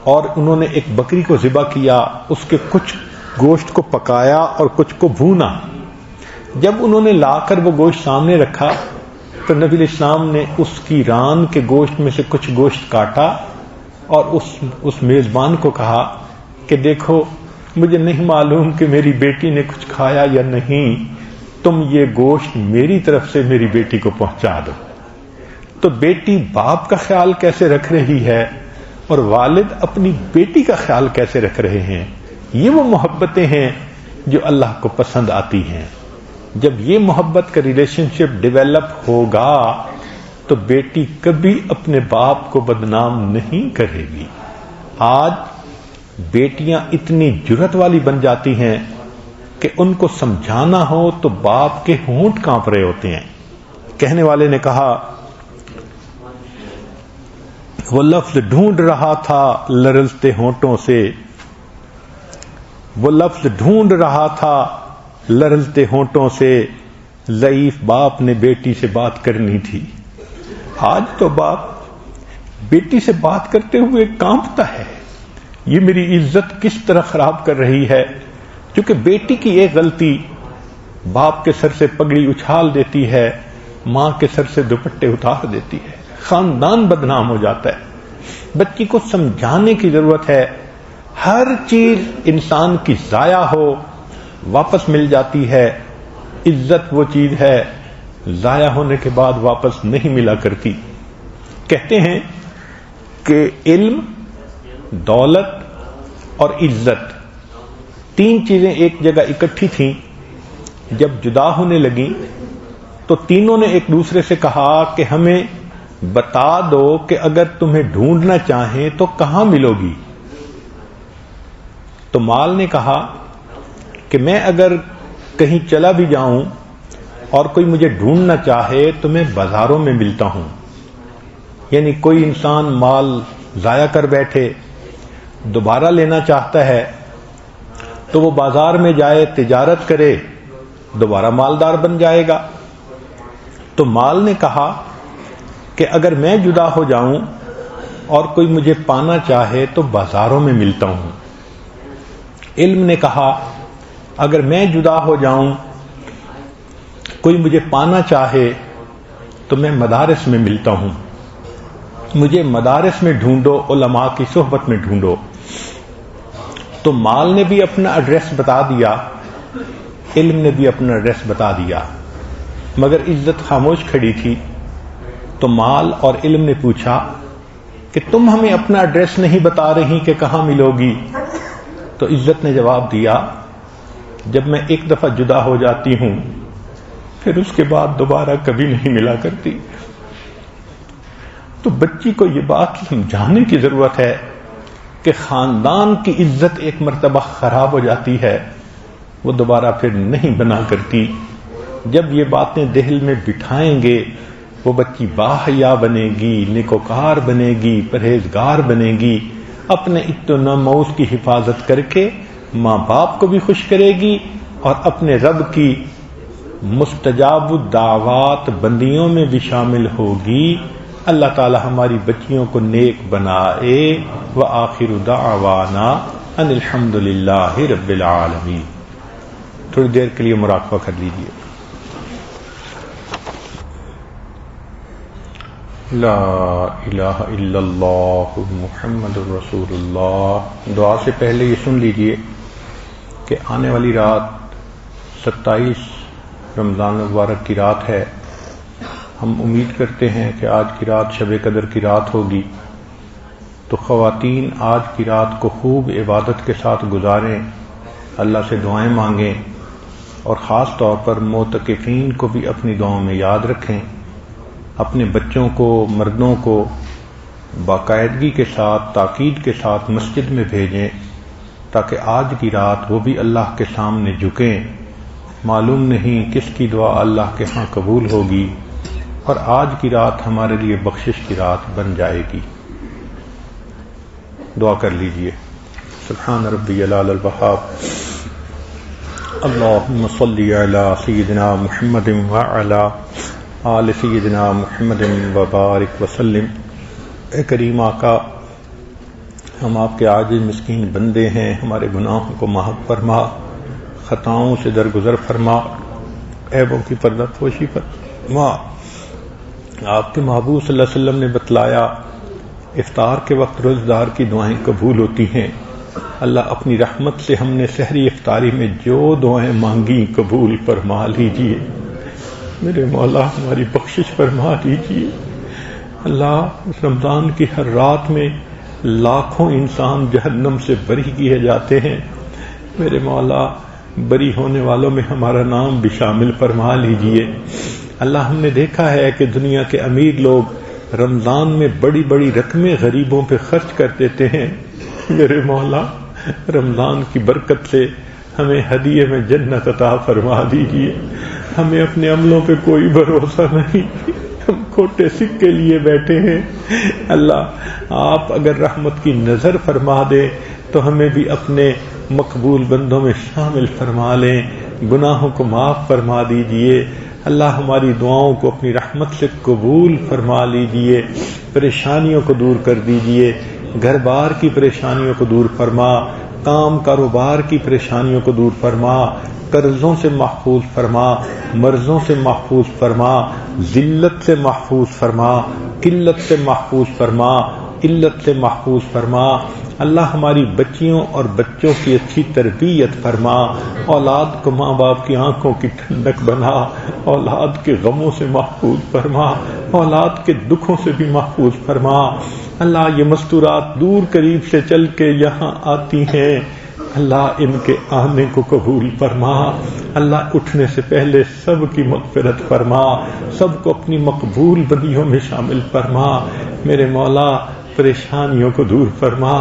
اور انہوں نے ایک بکری کو ذبح کیا، اس کے کچھ گوشت کو پکایا اور کچھ کو بھونا۔ جب انہوں نے لا کر وہ گوشت سامنے رکھا تو نبی علیہ السلام نے اس کی ران کے گوشت میں سے کچھ گوشت کاٹا اور اس میزبان کو کہا کہ دیکھو مجھے نہیں معلوم کہ میری بیٹی نے کچھ کھایا یا نہیں، تم یہ گوشت میری طرف سے میری بیٹی کو پہنچا دو۔ تو بیٹی باپ کا خیال کیسے رکھ رہی ہے اور والد اپنی بیٹی کا خیال کیسے رکھ رہے ہیں، یہ وہ محبتیں ہیں جو اللہ کو پسند آتی ہیں۔ جب یہ محبت کا ریلیشن شپ ڈیولپ ہوگا تو بیٹی کبھی اپنے باپ کو بدنام نہیں کرے گی۔ آج بیٹیاں اتنی جرأت والی بن جاتی ہیں کہ ان کو سمجھانا ہو تو باپ کے ہونٹ کانپ رہے ہوتے ہیں۔ کہنے والے نے کہا وہ لفظ ڈھونڈ رہا تھا لرزتے ہونٹوں سے، وہ لفظ ڈھونڈ رہا تھا لرزتے ہونٹوں سے، ضعیف باپ نے بیٹی سے بات کرنی تھی۔ آج تو باپ بیٹی سے بات کرتے ہوئے کانپتا ہے، یہ میری عزت کس طرح خراب کر رہی ہے، کیونکہ بیٹی کی ایک غلطی باپ کے سر سے پگڑی اچھال دیتی ہے، ماں کے سر سے دوپٹے اتار دیتی ہے، خاندان بدنام ہو جاتا ہے۔ بچی کو سمجھانے کی ضرورت ہے، ہر چیز انسان کی ضائع ہو واپس مل جاتی ہے، عزت وہ چیز ہے ضائع ہونے کے بعد واپس نہیں ملا کرتی۔ کہتے ہیں کہ علم، دولت اور عزت 3 چیزیں ایک جگہ اکٹھی تھیں، جب جدا ہونے لگیں تو تینوں نے ایک دوسرے سے کہا کہ ہمیں بتا دو کہ اگر تمہیں ڈھونڈنا چاہیں تو کہاں ملو گی۔ تو مال نے کہا کہ میں اگر کہیں چلا بھی جاؤں اور کوئی مجھے ڈھونڈنا چاہے تو میں بازاروں میں ملتا ہوں۔ یعنی کوئی انسان مال ضائع کر بیٹھے، دوبارہ لینا چاہتا ہے تو وہ بازار میں جائے، تجارت کرے، دوبارہ مالدار بن جائے گا۔ تو مال نے کہا کہ اگر میں جدا ہو جاؤں اور کوئی مجھے پانا چاہے تو بازاروں میں ملتا ہوں۔ علم نے کہا اگر میں جدا ہو جاؤں، کوئی مجھے پانا چاہے تو میں مدارس میں ملتا ہوں، مجھے مدارس میں ڈھونڈو، علماء کی صحبت میں ڈھونڈو۔ تو مال نے بھی اپنا ایڈریس بتا دیا، علم نے بھی اپنا ایڈریس بتا دیا، مگر عزت خاموش کھڑی تھی۔ تو مال اور علم نے پوچھا کہ تم ہمیں اپنا ایڈریس نہیں بتا رہی کہ کہاں ملو گی؟ تو عزت نے جواب دیا جب میں ایک دفعہ جدا ہو جاتی ہوں پھر اس کے بعد دوبارہ کبھی نہیں ملا کرتی۔ تو بچی کو یہ بات سمجھانے کی ضرورت ہے کہ خاندان کی عزت ایک مرتبہ خراب ہو جاتی ہے، وہ دوبارہ پھر نہیں بنا کرتی۔ جب یہ باتیں دل میں بٹھائیں گے وہ بچی باحیا بنے گی، نیکوکار بنے گی، پرہیزگار بنے گی، اپنے ات و نموز کی حفاظت کر کے ماں باپ کو بھی خوش کرے گی اور اپنے رب کی مستجاب الدعوات بندیوں میں بھی شامل ہوگی۔ اللہ تعالی ہماری بچیوں کو نیک بنائے۔ وآخر دعوانا ان الحمد للہ رب العالمین۔ تھوڑی دیر کے لیے مراقبہ کر لیجیے۔ لا الہ الا اللہ محمد رسول اللہ۔ دعا سے پہلے یہ سن لیجیے کہ آنے والی رات 27 رمضان مبارک کی رات ہے۔ ہم امید کرتے ہیں کہ آج کی رات شب قدر کی رات ہوگی، تو خواتین آج کی رات کو خوب عبادت کے ساتھ گزاریں، اللہ سے دعائیں مانگیں، اور خاص طور پر معتکفین کو بھی اپنی دعاؤں میں یاد رکھیں۔ اپنے بچوں کو، مردوں کو باقاعدگی کے ساتھ، تاکید کے ساتھ مسجد میں بھیجیں تاکہ آج کی رات وہ بھی اللہ کے سامنے جھکیں۔ معلوم نہیں کس کی دعا اللہ کے ہاں قبول ہوگی، اور آج کی رات ہمارے لیے بخشش کی رات بن جائے گی۔ دعا کر لیجئے۔ سبحان ربی العلی الوہاب، اللہم صلی علی سیدنا محمد وعلی آل سیدنا محمد وبارک وسلم۔ اے کریم آقا، ہم آپ کے عاجز مسکین بندے ہیں، ہمارے گناہوں کو معاف فرما، خطاؤں سے درگزر فرما، عیبوں کی پردہ پوشی فرما۔ آپ کے محبوب صلی اللہ علیہ وسلم نے بتلایا افطار کے وقت روزدار کی دعائیں قبول ہوتی ہیں۔ اللہ اپنی رحمت سے ہم نے سحری افطاری میں جو دعائیں مانگی قبول فرما لیجئے۔ میرے مولا ہماری بخشش فرما دیجئے۔ اللہ اس رمضان کی ہر رات میں لاکھوں انسان جہنم سے بری کیے جاتے ہیں، میرے مولا بری ہونے والوں میں ہمارا نام بھی شامل فرما لیجئے۔ اللہ ہم نے دیکھا ہے کہ دنیا کے امیر لوگ رمضان میں بڑی بڑی رقمیں غریبوں پہ خرچ کر دیتے ہیں، میرے مولا رمضان کی برکت سے ہمیں ہدیے میں جنت عطا فرما دیجئے۔ ہمیں اپنے عملوں پہ کوئی بھروسہ نہیں، ہم کھوٹے سکے لیے بیٹھے ہیں۔ اللہ آپ اگر رحمت کی نظر فرما دیں تو ہمیں بھی اپنے مقبول بندوں میں شامل فرما لیں، گناہوں کو معاف فرما دیجئے۔ اللہ ہماری دعاؤں کو اپنی رحمت سے قبول فرما لیجئے، پریشانیوں کو دور کر دیجئے، گھر بار کی پریشانیوں کو دور فرما، کام کاروبار کی پریشانیوں کو دور فرما، قرضوں سے محفوظ فرما، مرضوں سے محفوظ فرما، ذلت سے محفوظ فرما، قلت سے محفوظ فرما، علت سے محفوظ فرما۔ اللہ ہماری بچیوں اور بچوں کی اچھی تربیت فرما، اولاد کو ماں باپ کی آنکھوں کی ٹھنڈک بنا، اولاد کے غموں سے محفوظ فرما، اولاد کے دکھوں سے بھی محفوظ فرما۔ اللہ یہ مستورات دور قریب سے چل کے یہاں آتی ہیں، اللہ ان کے آنے کو قبول فرما۔ اللہ اٹھنے سے پہلے سب کی مغفرت فرما، سب کو اپنی مقبول بندیوں میں شامل فرما۔ میرے مولا پریشانیوں کو دور فرما۔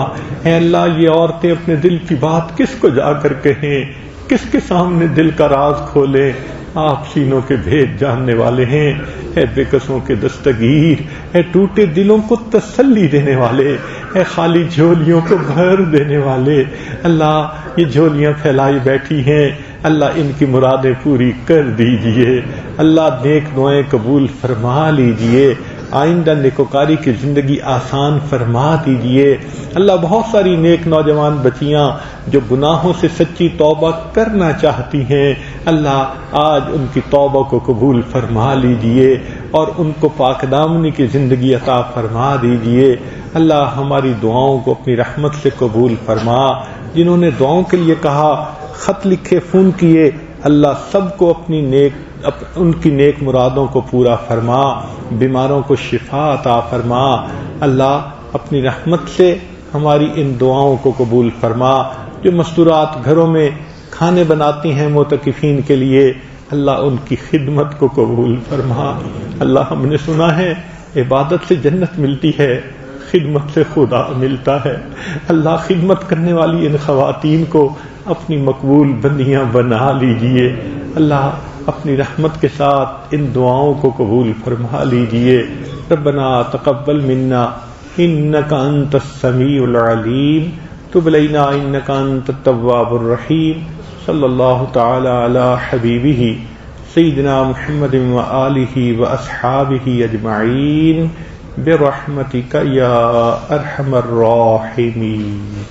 اے اللہ یہ عورتیں اپنے دل کی بات کس کو جا کر کہیں، کس کے سامنے دل کا راز کھولیں؟ آپ سینوں کے بھید جاننے والے ہیں۔ اے بے کسوں کے دستگیر، اے ٹوٹے دلوں کو تسلی دینے والے، اے خالی جھولیوں کو بھر دینے والے، اللہ یہ جھولیاں پھیلائی بیٹھی ہیں، اللہ ان کی مرادیں پوری کر دیجئے۔ اللہ نیک دعائیں قبول فرما لیجئے، آئندہ نیکوکاری کی زندگی آسان فرما دیجئے۔ اللہ بہت ساری نیک نوجوان بچیاں جو گناہوں سے سچی توبہ کرنا چاہتی ہیں، اللہ آج ان کی توبہ کو قبول فرما لیجئے اور ان کو پاک دامنی کی زندگی عطا فرما دیجئے۔ اللہ ہماری دعاؤں کو اپنی رحمت سے قبول فرما۔ جنہوں نے دعاؤں کے لیے کہا، خط لکھے، فون کیے، اللہ سب کو اپنی ان کی نیک مرادوں کو پورا فرما، بیماروں کو شفا عطا فرما۔ اللہ اپنی رحمت سے ہماری ان دعاؤں کو قبول فرما۔ جو مستورات گھروں میں کھانے بناتی ہیں معتکفین کے لیے، اللہ ان کی خدمت کو قبول فرما۔ اللہ ہم نے سنا ہے عبادت سے جنت ملتی ہے، خدمت سے خدا ملتا ہے۔ اللہ خدمت کرنے والی ان خواتین کو اپنی مقبول بندیاں بنا لیجئے۔ اللہ اپنی رحمت کے ساتھ ان دعاؤں کو قبول فرما لیجئے۔ ربنا تقبل منا انک انت السمیع العلیم تب علینا انک انت التواب الرحیم۔ صلی اللہ تعالی علی حبیبہ سیدنا محمد وآلہ واصحابہ اجمعین برحمتک یا ارحم الراحمین۔